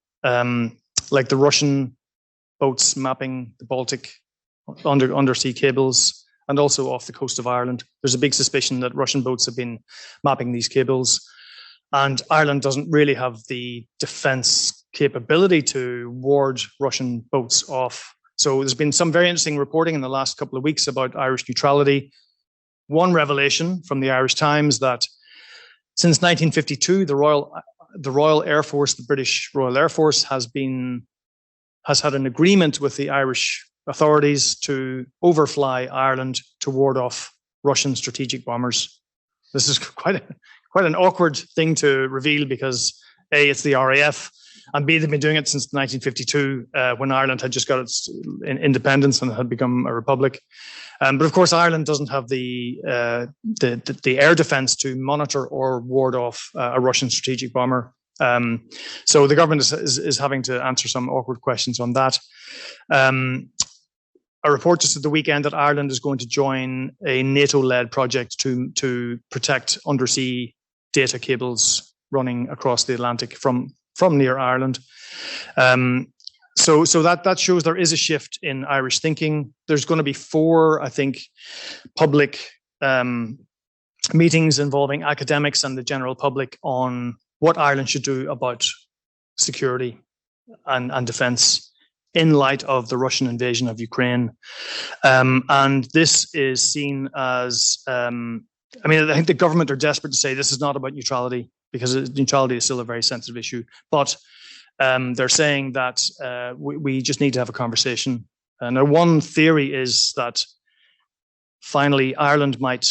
like the Russian boats mapping the Baltic undersea cables, and also off the coast of Ireland. There's a big suspicion that Russian boats have been mapping these cables, and Ireland doesn't really have the defence capability to ward Russian boats off. So there's been some very interesting reporting in the last couple of weeks about Irish neutrality. One revelation from the Irish Times that since 1952, the Royal Air Force, the British Royal Air Force, has had an agreement with the Irish authorities to overfly Ireland to ward off Russian strategic bombers. This is quite an awkward thing to reveal because A, it's the RAF, and B, they've been doing it since 1952 when Ireland had just got its independence and had become a republic. But of course, Ireland doesn't have the air defence to monitor or ward off a Russian strategic bomber. So the government is having to answer some awkward questions on that. A report just at the weekend that Ireland is going to join a NATO-led project to protect undersea data cables running across the Atlantic from near Ireland. So that shows there is a shift in Irish thinking. There's going to be 4, I think, public meetings involving academics and the general public on what Ireland should do about security and defence in light of the Russian invasion of Ukraine. And this is seen as, I think the government are desperate to say this is not about neutrality, because neutrality is still a very sensitive issue. But they're saying that we just need to have a conversation. And one theory is that finally Ireland might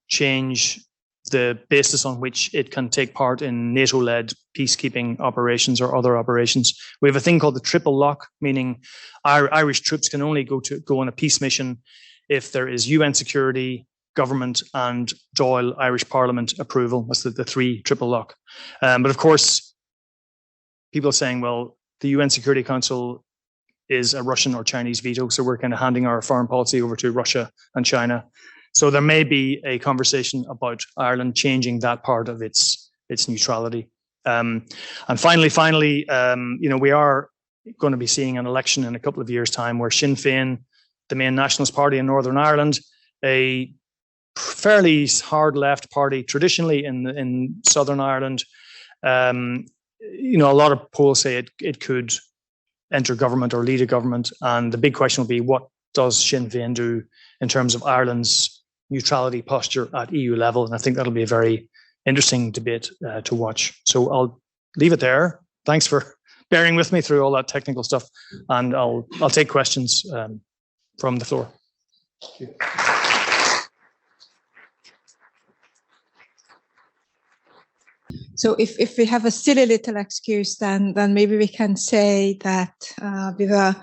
change the basis on which it can take part in NATO-led peacekeeping operations or other operations. We have a thing called the triple lock, meaning Irish troops can only go on a peace mission if there is UN security, government, and Dáil Irish Parliament approval. That's the 3 triple lock. But of course, people are saying, well, the UN Security Council is a Russian or Chinese veto, so we're kind of handing our foreign policy over to Russia and China. So there may be a conversation about Ireland changing that part of its neutrality. And finally, we are going to be seeing an election in a couple of years' time where Sinn Féin, the main nationalist party in Northern Ireland, a fairly hard left party traditionally in Southern Ireland, a lot of polls say it could enter government or lead a government. And the big question will be, what does Sinn Féin do in terms of Ireland's neutrality posture at EU level? And I think that'll be a very interesting debate to watch. So I'll leave it there. Thanks for bearing with me through all that technical stuff, and I'll take questions from the floor. Thank you. So if we have a silly little excuse, then maybe we can say that we were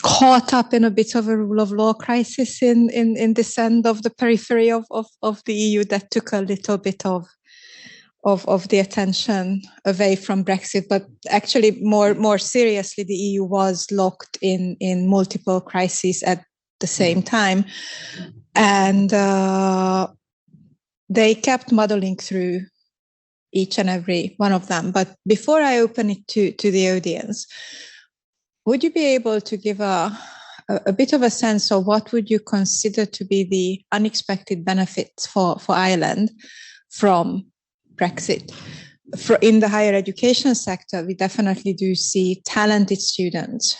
caught up in a bit of a rule of law crisis in this end of the periphery of the EU that took a little bit of the attention away from Brexit. But actually, more seriously, the EU was locked in multiple crises at the same time, and they kept muddling through each and every one of them. But before I open it to the audience, would you be able to give a bit of a sense of what would you consider to be the unexpected benefits for Ireland from Brexit? In the higher education sector, we definitely do see talented students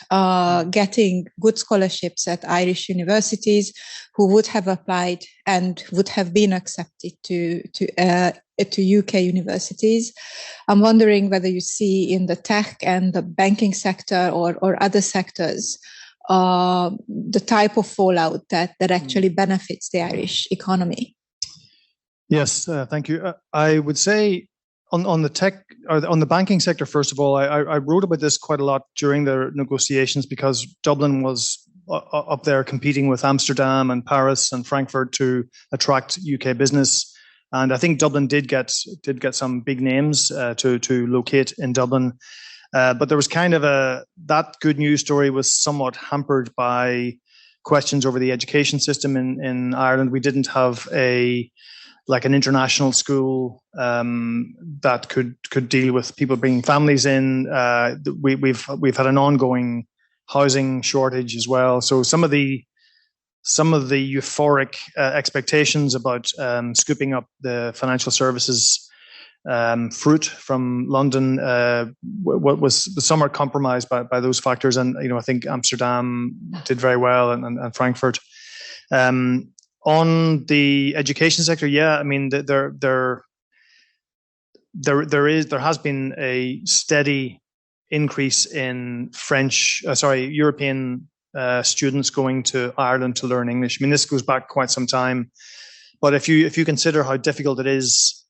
getting good scholarships at Irish universities who would have applied and would have been accepted to UK universities. I'm wondering whether you see in the tech and the banking sector or other sectors the type of fallout that actually benefits the Irish economy. Yes, thank you. I would say on the tech or on the banking sector, first of all, I wrote about this quite a lot during the negotiations because Dublin was up there competing with Amsterdam and Paris and Frankfurt to attract UK business. And I think Dublin did get some big names to locate in Dublin. But there was kind of that good news story was somewhat hampered by questions over the education system in Ireland. We didn't have an international school that could deal with people bringing families in. We've had an ongoing housing shortage as well. So some of the euphoric expectations about scooping up the financial services fruit from London was somewhat compromised by those factors. And I think Amsterdam did very well, and Frankfurt. On the education sector, yeah, I mean there has been a steady increase in European students going to Ireland to learn English. I mean, this goes back quite some time, but if you consider how difficult it is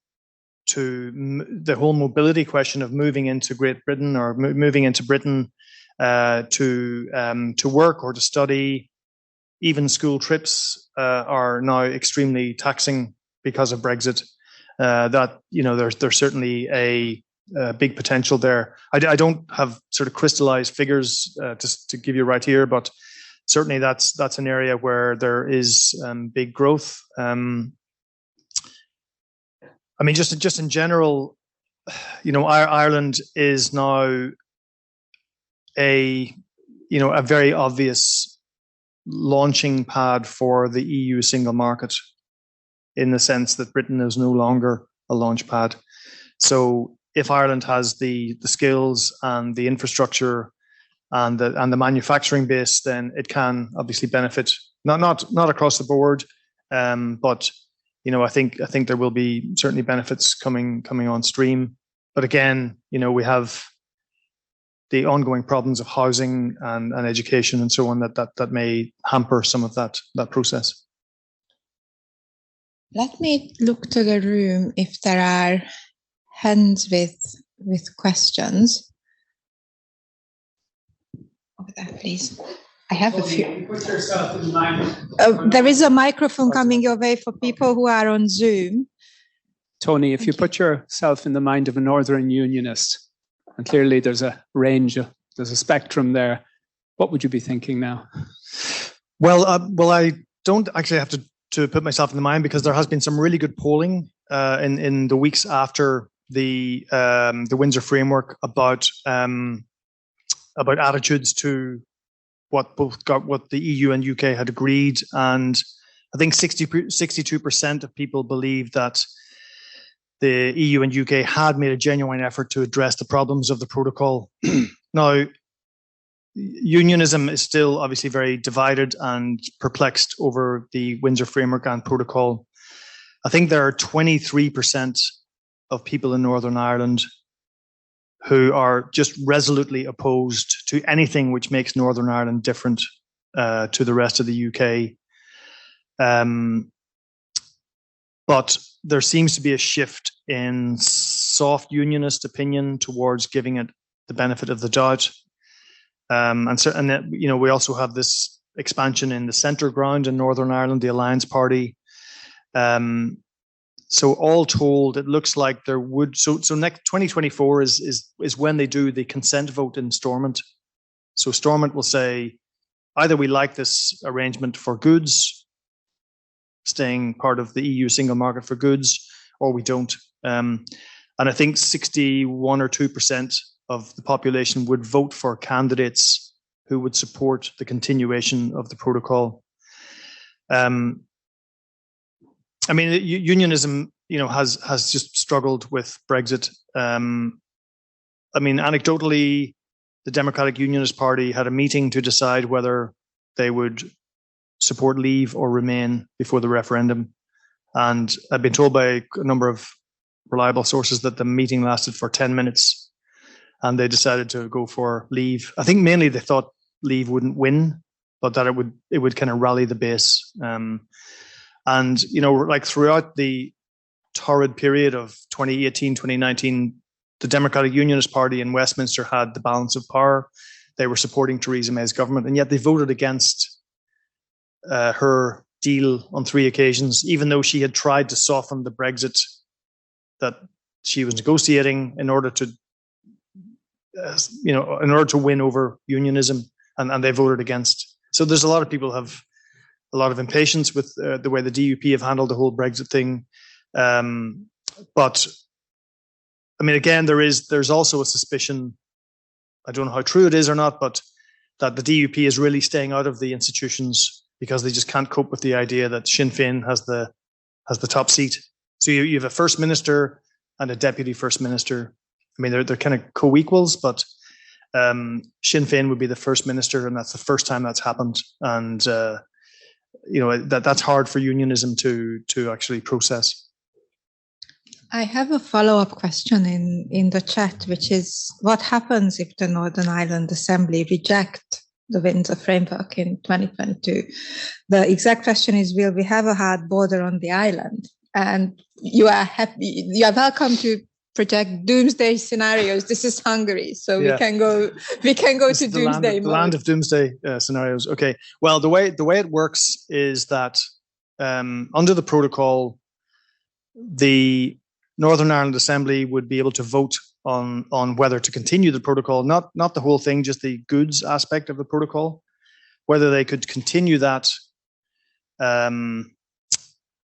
the whole mobility question of moving into Great Britain or moving into Britain to work or to study, even school trips are now extremely taxing because of Brexit. There's certainly a big potential there. I don't have sort of crystallized figures to give you right here, but certainly that's an area where there is big growth. I mean, just in general, Ireland is now a very obvious launching pad for the EU single market, in the sense that Britain is no longer a launch pad. So if Ireland has the skills and the infrastructure and the manufacturing base, then it can obviously benefit not across the board, but I think there will be certainly benefits coming on stream. But again, we have the ongoing problems of housing and education and so on that may hamper some of that process. Let me look to the room if there are hands with questions. Over there, please. I have a few. Put yourself in mind. There is a microphone coming your way for people who are on Zoom. Tony, if you put yourself in the mind of a Northern Unionist, and clearly there's a spectrum there, what would you be thinking now? Well, I don't actually have to put myself in the mind, because there has been some really good polling in the weeks after the Windsor Framework about attitudes to what the EU and UK had agreed, and I think 62% of people believe that the EU and UK had made a genuine effort to address the problems of the protocol. Now, unionism is still obviously very divided and perplexed over the Windsor Framework and protocol. I think there are 23% of people in Northern Ireland who are just resolutely opposed to anything which makes Northern Ireland different to the rest of the UK. But there seems to be a shift in soft unionist opinion towards giving it the benefit of the doubt. We also have this expansion in the centre ground in Northern Ireland, the Alliance Party. So all told, it looks like there would. So next 2024 is when they do the consent vote in Stormont. So Stormont will say either we like this arrangement for goods, staying part of the EU single market for goods, or we don't. And I think 61 or 2% of the population would vote for candidates who would support the continuation of the protocol. I mean, unionism, has just struggled with Brexit. I mean, anecdotally, the Democratic Unionist Party had a meeting to decide whether they would support leave or remain before the referendum. And I've been told by a number of reliable sources that the meeting lasted for 10 minutes and they decided to go for leave. I think mainly they thought leave wouldn't win, but that it would kind of rally the base. And, like throughout the torrid period of 2018, 2019, the Democratic Unionist Party in Westminster had the balance of power. They were supporting Theresa May's government, and yet they voted against her deal on 3 occasions, even though she had tried to soften the Brexit that she was negotiating in order to, win over unionism, and they voted against. So there's a lot of people have a lot of impatience with the way the DUP have handled the whole Brexit thing. But I mean, again, there's also a suspicion, I don't know how true it is or not, but that the DUP is really staying out of the institutions because they just can't cope with the idea that Sinn Féin has the top seat. So you have a first minister and a deputy first minister, I mean, they're kind of co-equals, but Sinn Féin would be the first minister, and that's the first time that's happened. And that's hard for unionism to actually process. I have a follow-up question in the chat, which is what happens if the Northern Ireland Assembly reject the Windsor Framework in 2022? The exact question is, will we have a hard border on the island? And you are welcome to project doomsday scenarios. This is Hungary, so we can go to doomsday mode. The land of doomsday scenarios. Okay. Well, the way it works is that under the protocol, the Northern Ireland Assembly would be able to vote on whether to continue the protocol, not the whole thing, just the goods aspect of the protocol, whether they could continue that, and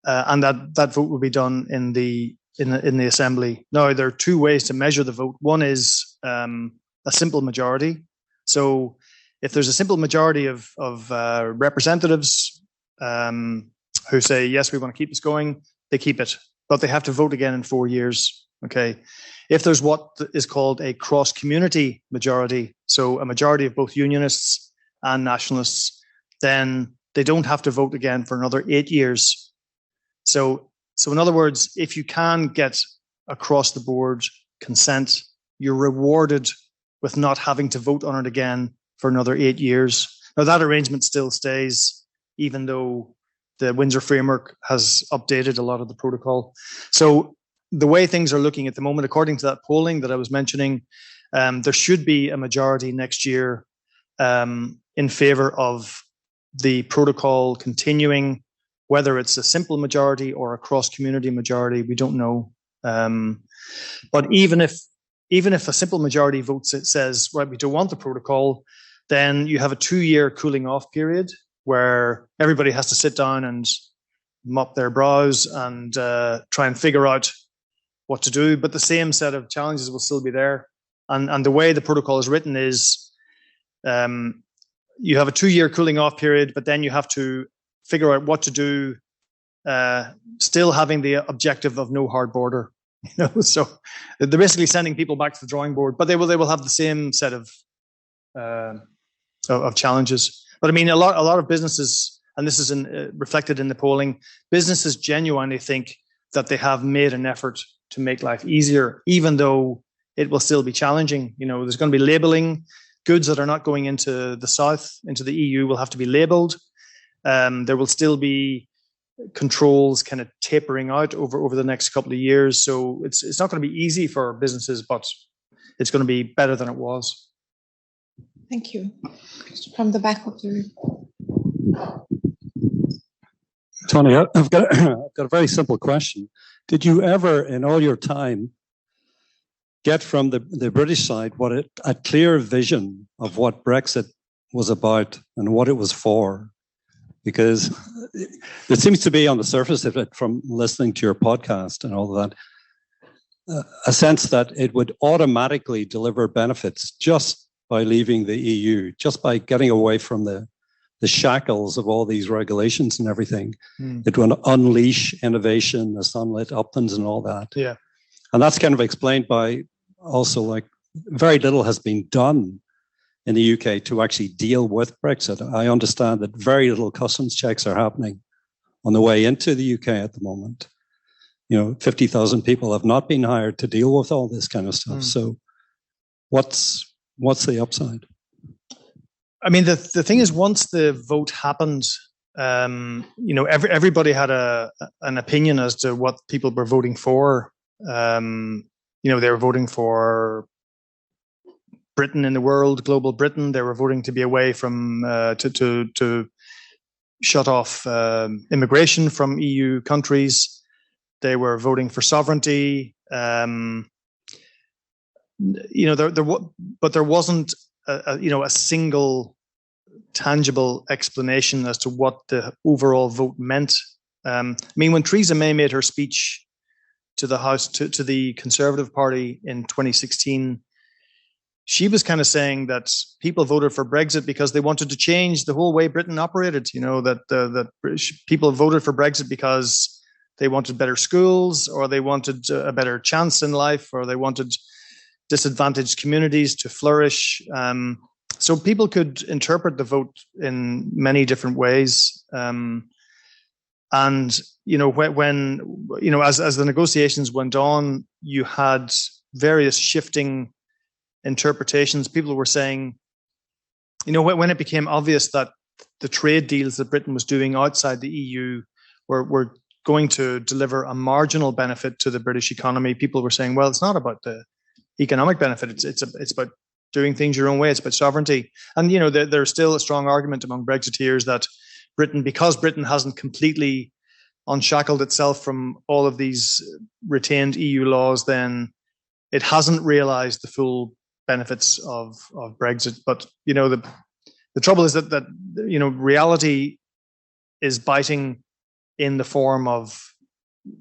that vote would be done in the Assembly. Now, there are two ways to measure the vote. One is a simple majority. So if there's a simple majority of representatives who say, yes, we want to keep this going, they keep it, but they have to vote again in 4 years. Okay. If there's what is called a cross-community majority, so a majority of both unionists and nationalists, then they don't have to vote again for another 8 years. So in other words, if you can get across the board consent, you're rewarded with not having to vote on it again for another 8 years. Now, that arrangement still stays, even though the Windsor Framework has updated a lot of the protocol. So the way things are looking at the moment, according to that polling that I was mentioning, there should be a majority next year in favour of the protocol continuing. Whether it's a simple majority or a cross-community majority, we don't know. But even if a simple majority votes, it says, right, we don't want the protocol, then you have a 2-year cooling off period where everybody has to sit down and mop their brows and try and figure out what to do. But the same set of challenges will still be there. And the way the protocol is written is you have a 2-year cooling off period, but then you have to figure out what to do, still having the objective of no hard border. So they're basically sending people back to the drawing board, but they will have the same set of challenges. But I mean, a lot of businesses, and this is reflected in the polling, businesses genuinely think that they have made an effort to make life easier, even though it will still be challenging. There's going to be labeling. Goods that are not going into the South, into the EU, will have to be labeled. There will still be controls kind of tapering out over the next couple of years. So it's not going to be easy for businesses, but it's going to be better than it was. Thank you. From the back of the room. Tony, I've got a very simple question. Did you ever, in all your time, get from the British side a clear vision of what Brexit was about and what it was for? Because there seems to be, on the surface of it, from listening to your podcast and all of that, a sense that it would automatically deliver benefits just by leaving the EU, just by getting away from the shackles of all these regulations and everything. It would unleash innovation, the sunlit uplands and all that. Yeah. And that's kind of explained by also, like, very little has been done in the UK to actually deal with Brexit. I understand that very little customs checks are happening on the way into the UK at the moment. 50,000 people have not been hired to deal with all this kind of stuff. So what's the upside? I mean, the thing is, once the vote happened, everybody had an opinion as to what people were voting for. They were voting for Britain in the world, global Britain. They were voting to be away from to shut off immigration from EU countries. They were voting for sovereignty. But there wasn't a single tangible explanation as to what the overall vote meant. I mean, when Theresa May made her speech to the House, to the Conservative Party in 2016, she was kind of saying that people voted for Brexit because they wanted to change the whole way Britain operated. That people voted for Brexit because they wanted better schools, or they wanted a better chance in life, or they wanted, disadvantaged communities to flourish. So people could interpret the vote in many different ways. And, you know, when you know, as the negotiations went on, you had various shifting interpretations. People were saying, you know, when it became obvious that the trade deals that Britain was doing outside the EU were going to deliver a marginal benefit to the British economy, people were saying, well, it's not about the economic benefit. It's about doing things your own way. It's about sovereignty. And, you know, there's still a strong argument among Brexiteers that because Britain hasn't completely unshackled itself from all of these retained EU laws, then it hasn't realized the full benefits of Brexit. But, you know, the trouble is that you know, reality is biting in the form of,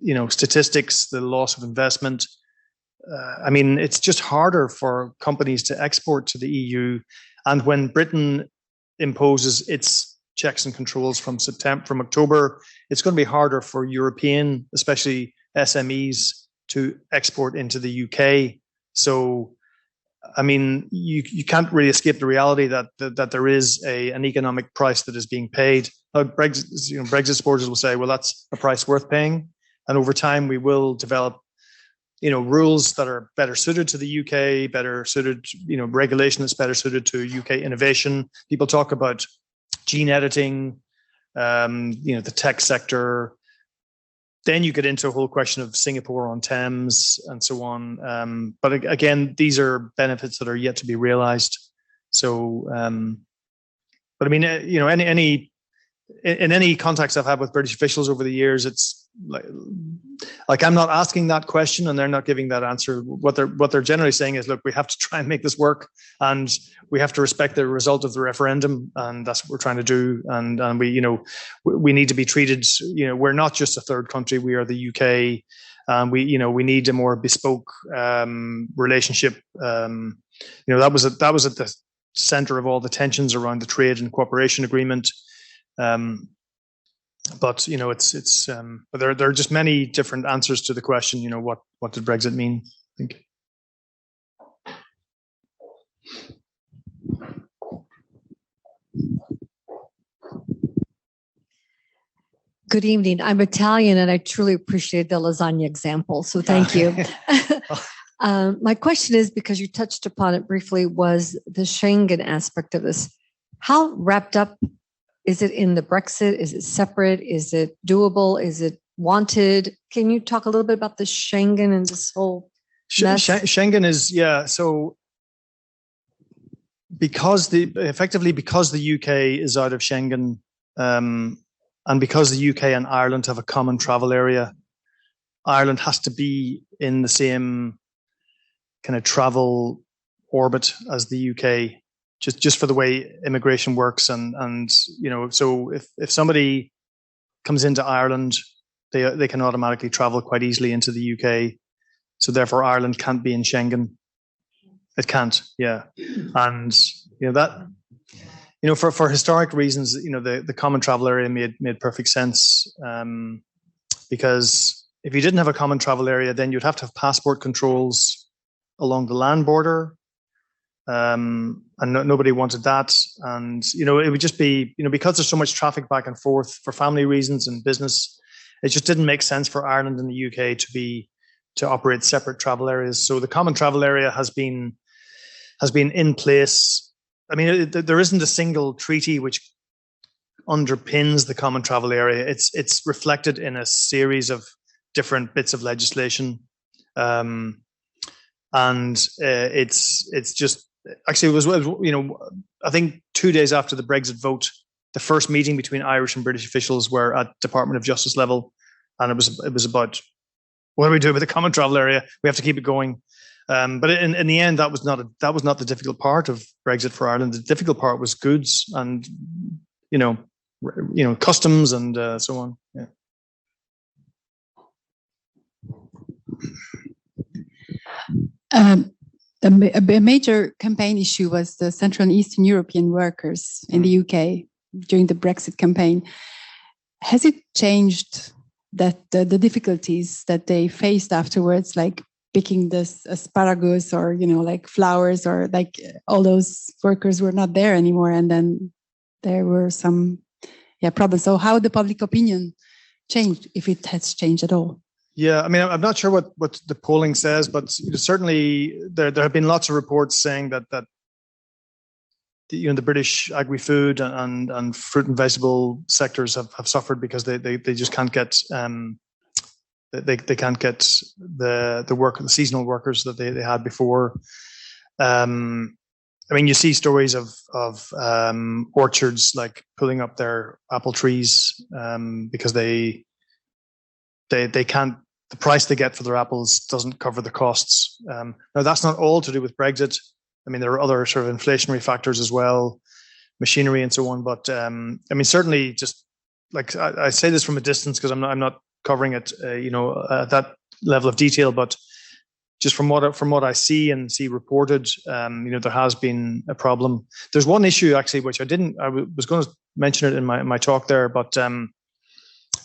you know, statistics, the loss of investment. I mean, it's just harder for companies to export to the EU. And when Britain imposes its checks and controls from October, it's going to be harder for European, especially SMEs, to export into the UK. So, I mean, you can't really escape the reality that there is an economic price that is being paid. Brexit supporters will say, well, that's a price worth paying. And over time, we will develop, you know, rules that are better suited to the UK, better suited, you know, regulation that's better suited to UK innovation. People talk about gene editing, you know, the tech sector. Then you get into a whole question of Singapore on Thames and so on. But again, these are benefits that are yet to be realized. So, but I mean, you know, in any context I've had with British officials over the years, it's like I'm not asking that question and they're not giving that answer. What they're generally saying is, look, we have to try and make this work, and we have to respect the result of the referendum, and that's what we're trying to do. And we, you know, we need to be treated. You know, we're not just a third country; we are the UK. We need a more bespoke relationship. You know, that was at the center of all the tensions around the trade and cooperation agreement. But you know, but there are just many different answers to the question. You know, what did Brexit mean? I think. Good evening. I'm Italian, and I truly appreciate the lasagna example. So thank you. My question is, because you touched upon it briefly, was the Schengen aspect of this. How wrapped up is it in the Brexit? Is it separate? Is it doable? Is it wanted? Can you talk a little bit about the Schengen and this whole mess? Schengen is, yeah. So because the UK is out of Schengen, and because the UK and Ireland have a common travel area, Ireland has to be in the same kind of travel orbit as the UK. Just for the way immigration works, and you know, so if somebody comes into Ireland, they can automatically travel quite easily into the UK. So therefore, Ireland can't be in Schengen. It can't, yeah. And you know that, you know, for historic reasons, you know, the common travel area made perfect sense, because if you didn't have a common travel area, then you'd have to have passport controls along the land border. And nobody wanted that. And, you know, it would just be, you know, because there's so much traffic back and forth for family reasons and business, it just didn't make sense for Ireland and the UK to operate separate travel areas. So the common travel area has been in place. I mean, there isn't a single treaty which underpins the common travel area. It's reflected in a series of different bits of legislation. And it's just, actually, it was, you know, I think 2 days after the Brexit vote, the first meeting between Irish and British officials were at Department of Justice level, and it was about, what do we do with the common travel area? We have to keep it going. But in the end, that was not the difficult part of Brexit for Ireland. The difficult part was goods and you know customs and so on. Yeah. A major campaign issue was the Central and Eastern European workers in the UK during the Brexit campaign. Has it changed that the difficulties that they faced afterwards? Like, picking this asparagus or, like flowers, or like all those workers were not there anymore. And then there were some problems. So how the public opinion changed, if it has changed at all? Yeah, I mean, I'm not sure what the polling says, but certainly there have been lots of reports saying that the British agri-food and fruit and vegetable sectors have suffered because they just can't get they can't get the seasonal workers that they had before. I mean, you see stories of orchards like pulling up their apple trees because they can't. The price they get for their apples doesn't cover the costs. Now, that's not all to do with Brexit. I mean, there are other sort of inflationary factors as well, machinery and so on. But I mean, certainly, just like I say this from a distance because I'm not covering it, at that level of detail. But just from what I see reported, there has been a problem. There's one issue actually which I was going to mention it in my talk there, but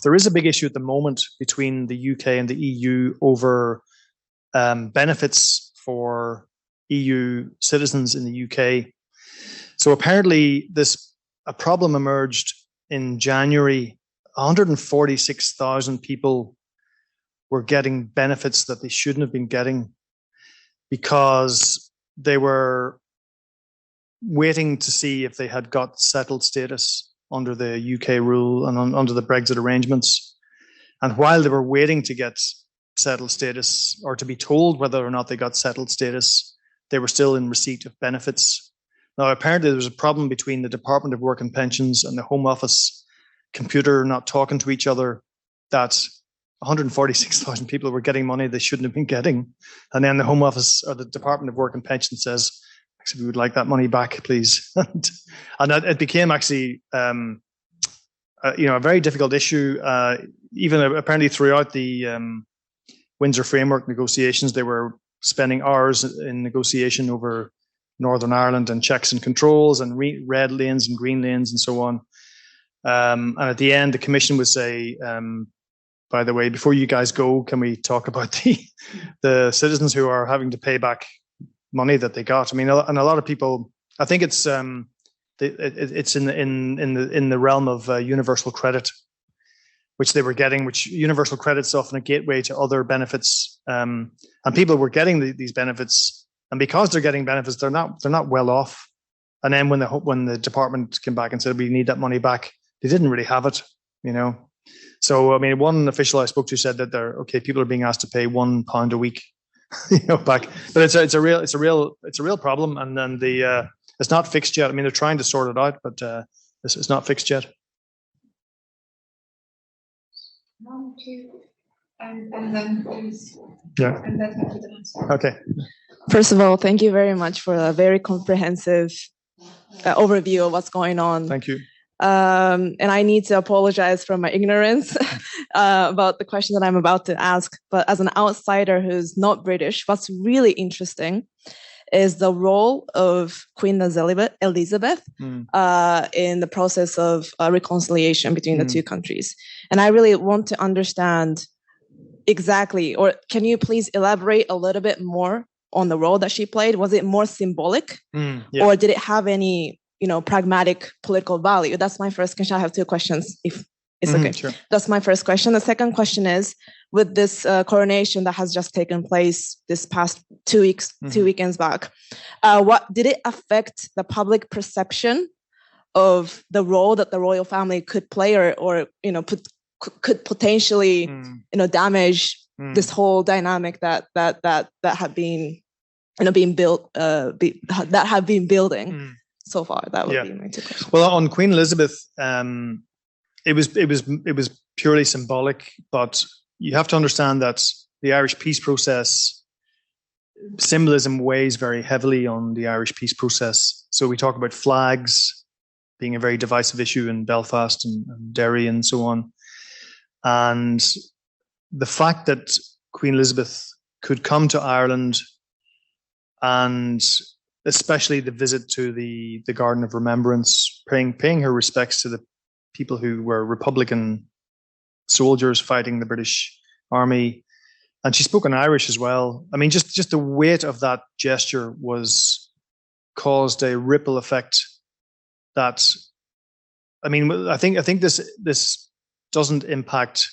there is a big issue at the moment between the UK and the EU over benefits for EU citizens in the UK. So apparently a problem emerged in January. 146,000 people were getting benefits that they shouldn't have been getting because they were waiting to see if they had got settled status under the UK rule and under the Brexit arrangements. And while they were waiting to get settled status or to be told whether or not they got settled status, they were still in receipt of benefits. Now, apparently there was a problem between the Department of Work and Pensions and the Home Office computer not talking to each other, that 146,000 people were getting money they shouldn't have been getting. And then the Home Office or the Department of Work and Pensions says, actually, we would like that money back, please. and it became actually, a very difficult issue. Even apparently throughout the Windsor Framework negotiations, they were spending hours in negotiation over Northern Ireland and checks and controls and red lanes and green lanes and so on. And at the end, the Commission would say, by the way, before you guys go, can we talk about the citizens who are having to pay back money that they got? I mean, and a lot of people, I think it's in the realm of universal credit, which they were getting, which universal credit's often a gateway to other benefits. And people were getting these benefits, and because they're getting benefits, they're not well off. And then when the department came back and said we need that money back, they didn't really have it, So I mean, one official I spoke to said that people are being asked to pay £1 a week, back. But it's a real problem, and then it's not fixed yet. I mean, they're trying to sort it out, but it's not fixed yet. One, two, and then please. Yeah. And then after the answer. Okay. First of all, thank you very much for a very comprehensive overview of what's going on. Thank you. And I need to apologize for my ignorance about the question that I'm about to ask. But as an outsider who's not British, what's really interesting is the role of Queen Elizabeth in the process of reconciliation between the two countries. And I really want to understand exactly, or can you please elaborate a little bit more on the role that she played? Was it more symbolic, or did it have any pragmatic political value? That's my first question. I have two questions, if it's okay. Sure. That's my first question. The second question is, with this coronation that has just taken place this past 2 weeks, 2 weekends back, what did it affect the public perception of the role that the royal family could play, or could potentially damage this whole dynamic that had been being built that have been building so far? That would be my two questions. Well, on Queen Elizabeth, it was purely symbolic, but you have to understand that the Irish peace process, symbolism weighs very heavily on the Irish peace process. So we talk about flags being a very divisive issue in Belfast and Derry and so on. And the fact that Queen Elizabeth could come to Ireland, and especially the visit to the Garden of Remembrance, paying her respects to the people who were Republican soldiers fighting the British Army, and she spoke in Irish as well. I mean, just the weight of that gesture caused a ripple effect. That, I mean, I think this doesn't impact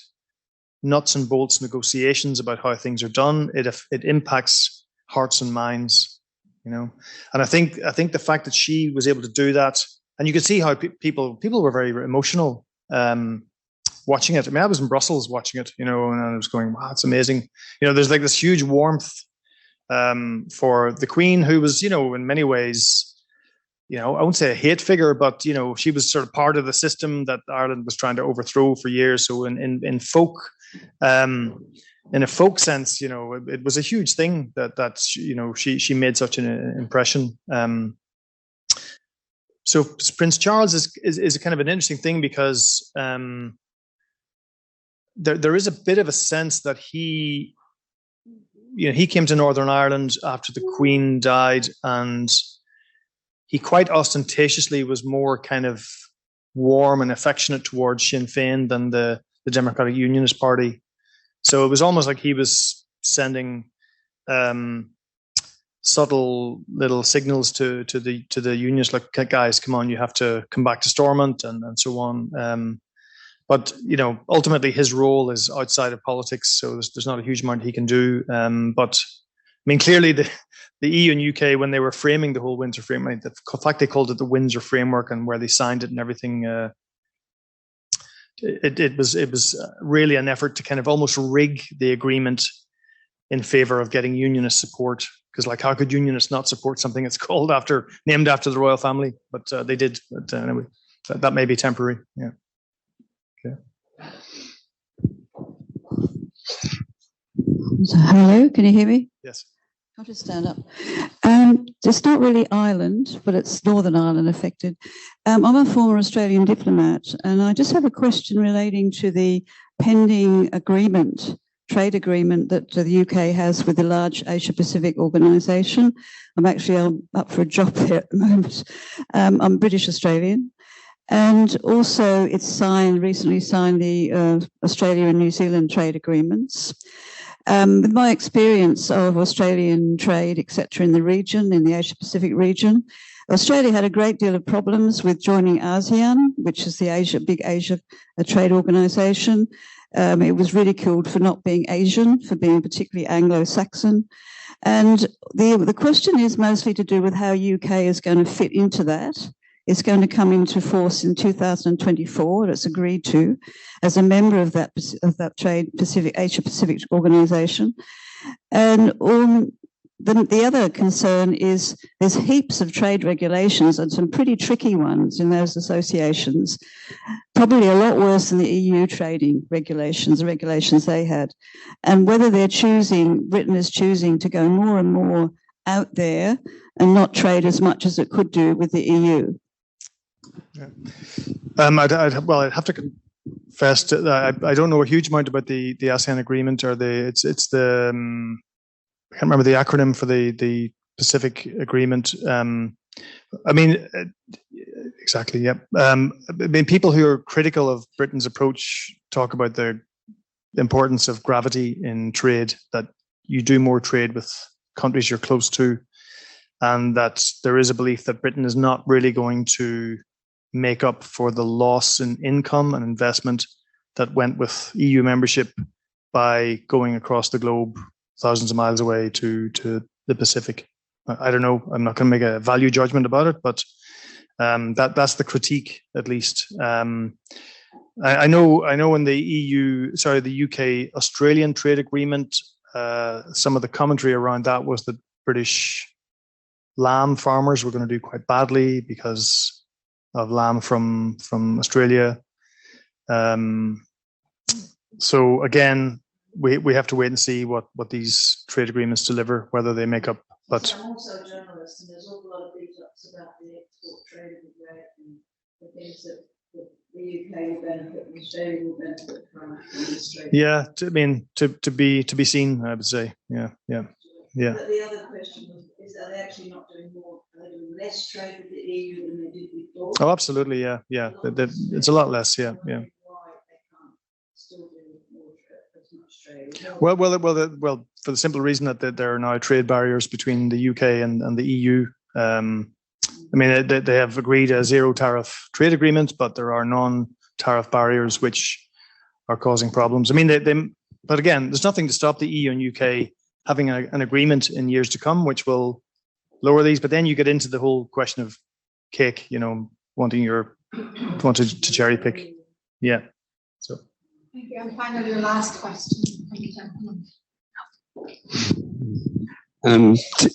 nuts and bolts negotiations about how things are done. It impacts hearts and minds, you know. And I think the fact that she was able to do that, and you could see how people were very emotional watching it. I mean, I was in Brussels watching it, you know, and I was going, wow, it's amazing. You know, there's like this huge warmth for the Queen, who was, you know, in many ways, you know, I won't say a hate figure, but, you know, she was sort of part of the system that Ireland was trying to overthrow for years. So in a folk sense, you know, it was a huge thing that you know, she made such an impression. So Prince Charles is a kind of an interesting thing, because there is a bit of a sense that he came to Northern Ireland after the Queen died, and he quite ostentatiously was more kind of warm and affectionate towards Sinn Féin than the Democratic Unionist Party. So it was almost like he was sending subtle little signals to the unionists, like, guys, come on, you have to come back to Stormont and so on. But, you know, ultimately his role is outside of politics, so there's not a huge amount he can do. But I mean, clearly the EU and UK, when they were framing the whole Windsor Framework, the fact they called it the Windsor Framework, and where they signed it and everything, it was really an effort to kind of almost rig the agreement in favor of getting unionist support. Because, like, how could unionists not support something that's named after the royal family? But they did. But anyway, that may be temporary. Yeah. Okay. So, hello, can you hear me? Yes. I'll just stand up. It's not really Ireland, but it's Northern Ireland affected. I'm a former Australian diplomat, and I just have a question relating to the pending trade agreement that the UK has with the large Asia-Pacific organisation. I'm up for a job there at the moment. I'm British Australian. And also it's recently signed the Australia and New Zealand trade agreements. With my experience of Australian trade, etc., in the region, in the Asia-Pacific region, Australia had a great deal of problems with joining ASEAN, which is the big Asia trade organisation. It was ridiculed for not being Asian, for being particularly Anglo-Saxon. And the question is mostly to do with how UK is going to fit into that. It's going to come into force in 2024. It's agreed to as a member of that Asia-Pacific organisation. And the other concern is there's heaps of trade regulations, and some pretty tricky ones in those associations, probably a lot worse than the EU trading regulations, the regulations they had. And whether Britain is choosing to go more and more out there and not trade as much as it could do with the EU. Yeah. I'd have to confess that I don't know a huge amount about the ASEAN agreement, or it's the I can't remember the acronym for the Pacific Agreement. I mean, exactly. Yep. I mean, people who are critical of Britain's approach talk about the importance of gravity in trade, that you do more trade with countries you're close to, and that there is a belief that Britain is not really going to make up for the loss in income and investment that went with EU membership by going across the globe thousands of miles away to the Pacific. I don't know. I'm not going to make a value judgment about it, but that's the critique, at least. I know in the UK Australian trade agreement, some of the commentary around that was that British lamb farmers were going to do quite badly because of lamb from Australia. So again, we have to wait and see what these trade agreements deliver, whether they make up. But I'm also a journalist, and there's an awful lot of beat-ups about the export trade of bread and the things that the UK will benefit and Australia will benefit from Australia. Yeah, I mean, to be seen, I would say. Yeah. But the other question is, are they actually not doing more? Are they doing less trade with the EU than they did before? Oh, absolutely. Yeah. It's a lot less. Yeah. Why they can't still do more as much trade? Well, for the simple reason that there are now trade barriers between the UK and the EU. I mean, they have agreed a zero tariff trade agreement, but there are non-tariff barriers which are causing problems. I mean, but again, there's nothing to stop the EU and UK having an agreement in years to come, which will lower these. But then you get into the whole question of cake, wanting to cherry pick. Yeah. So. Thank you. And finally, your last question.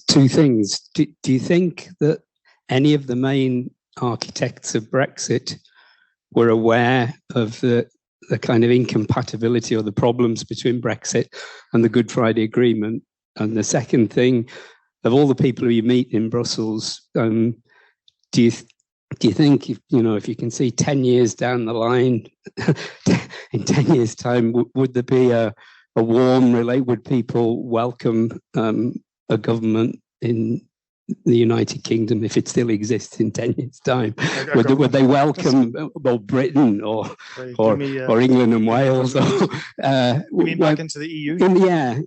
Two things. Do you think that any of the main architects of Brexit were aware of the kind of incompatibility or the problems between Brexit and the Good Friday Agreement? And the second thing, of all the people who you meet in Brussels, do you think, if you can see 10 years down the line, in 10 years' time, would there be a warm relate? Would people welcome a government in the United Kingdom if it still exists in 10 years' time? Would they welcome Britain or England and Wales? You mean back into the EU?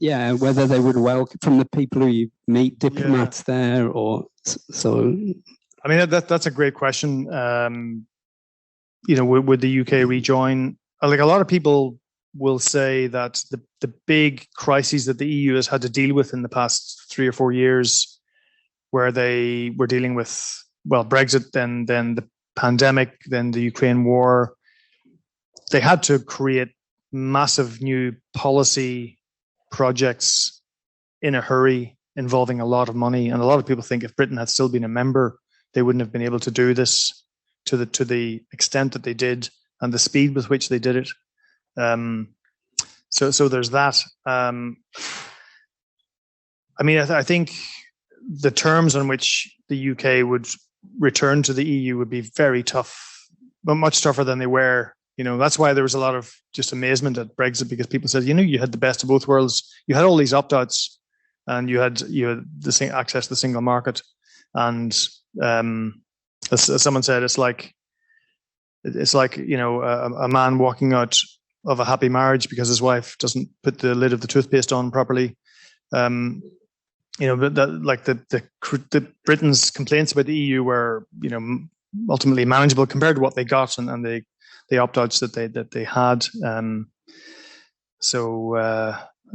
Yeah. Whether they would welcome from the people who you meet, diplomats there, or so. I mean, that's a great question. Would the UK rejoin? Like, a lot of people will say that the big crises that the EU has had to deal with in the past 3 or 4 years, where they were dealing with, Brexit, then the pandemic, then the Ukraine war, they had to create massive new policy projects in a hurry involving a lot of money. And a lot of people think if Britain had still been a member, they wouldn't have been able to do this to the extent that they did and the speed with which they did it. So there's that. I mean, I think the terms on which the UK would return to the EU would be very tough, but much tougher than they were. That's why there was a lot of just amazement at Brexit, because people said, you had the best of both worlds. You had all these opt-outs, and you had the access to the single market. And as someone said, it's like a man walking out of a happy marriage because his wife doesn't put the lid of the toothpaste on properly. But the Britain's complaints about the EU were, ultimately manageable compared to what they got and the opt-outs that they had.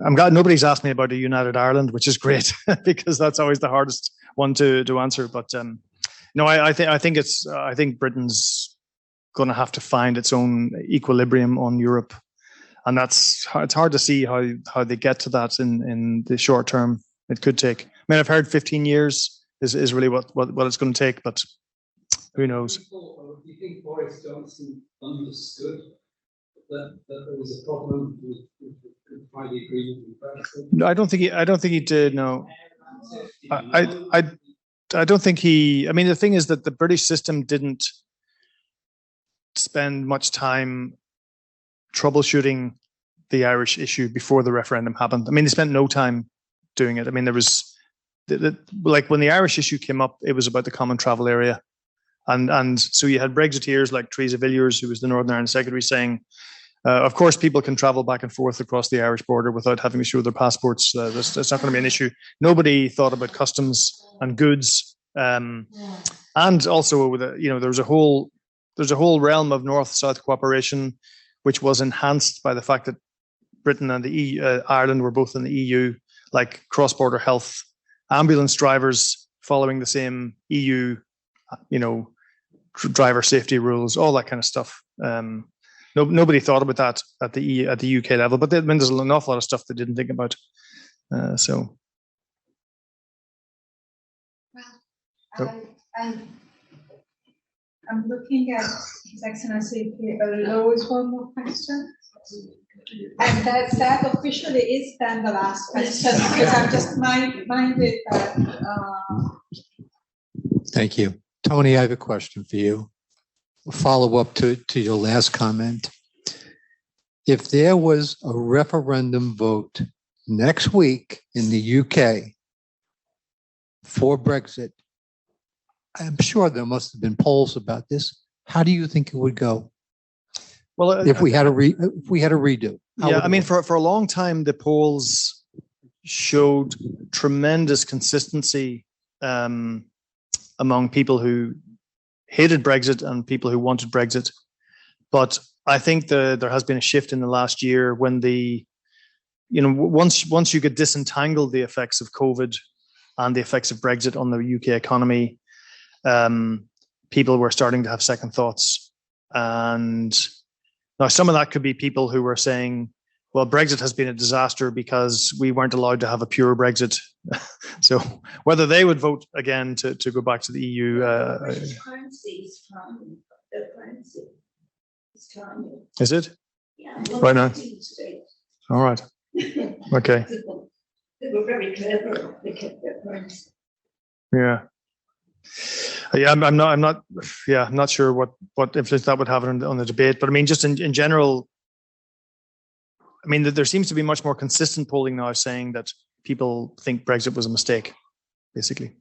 I'm glad nobody's asked me about a united Ireland, which is great because that's always the hardest one to answer. But I think Britain's going to have to find its own equilibrium on Europe, and it's hard to see how they get to that in the short term. It could take. I mean, I've heard 15 years is really what it's going to take, but who knows? Do you think Boris Johnson understood that there was a problem with the Good Friday Agreement in Brexit? No, I don't think he did. No, I don't think he. I mean, the thing is that the British system didn't spend much time troubleshooting the Irish issue before the referendum happened. I mean, they spent no time doing it. I mean, there was like when the Irish issue came up, it was about the common travel area, and so you had Brexiteers like Theresa Villiers, who was the Northern Ireland Secretary, saying, of course, people can travel back and forth across the Irish border without having to show their passports. That's not going to be an issue. Nobody thought about customs and goods, and also there's a whole realm of North-South cooperation, which was enhanced by the fact that Britain and Ireland were both in the EU, like cross-border health, ambulance drivers following the same EU, driver safety rules, all that kind of stuff. Nobody thought about that at the UK level, but there's an awful lot of stuff they didn't think about. I'm looking at His Excellency Laszlo is one more question. And that officially is then the last question, because I'm just minded that. Thank you. Tony, I have a question for you. A follow-up to your last comment. If there was a referendum vote next week in the UK for Brexit, I'm sure there must have been polls about this. How do you think it would go? Well, if we had a redo? Yeah, I mean, for a long time, the polls showed tremendous consistency among people who hated Brexit and people who wanted Brexit. But I think there has been a shift in the last year when once you could disentangle the effects of COVID and the effects of Brexit on the UK economy, people were starting to have second thoughts. And now some of that could be people who were saying, well, Brexit has been a disaster because we weren't allowed to have a pure Brexit. So whether they would vote again to go back to the EU. Is it? Yeah. Right now? All right. Okay. They were very clever. They kept their currency. Yeah. Yeah, I'm not sure what influence that would have on the debate. But I mean, just in general, I mean, there seems to be much more consistent polling now saying that people think Brexit was a mistake, basically.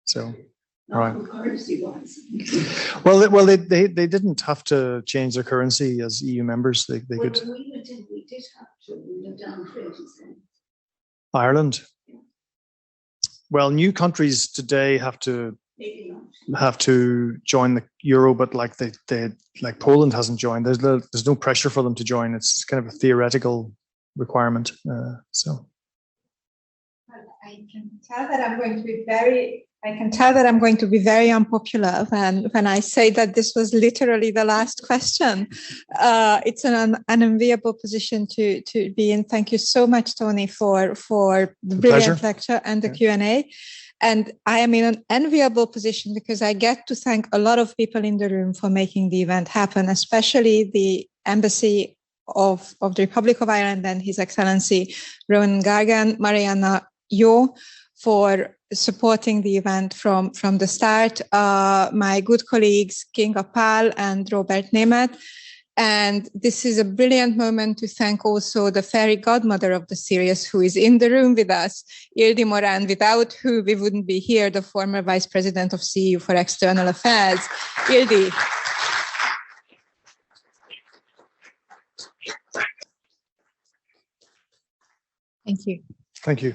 So, all right. Well, they didn't have to change their currency as EU members. They could. When we went in, we did have to. We went down 20 cents. Ireland. Well, new countries today have to join the euro, but like like Poland hasn't joined. There's no pressure for them to join. It's kind of a theoretical requirement. So I can tell that I'm going to be very unpopular when I say that this was literally the last question. It's an unenviable position to be in. Thank you so much, Tony, for the brilliant lecture and the Q&A. And I am in an enviable position because I get to thank a lot of people in the room for making the event happen, especially the Embassy of the Republic of Ireland and His Excellency Ronan Gargan, Mariana Yo, for supporting the event from the start, my good colleagues Kinga Pál and Robert Németh. And this is a brilliant moment to thank also the fairy godmother of the series, who is in the room with us, Ildi Moran, without who we wouldn't be here, the former Vice President of CEU for External Affairs. Ildi. Thank you. Thank you.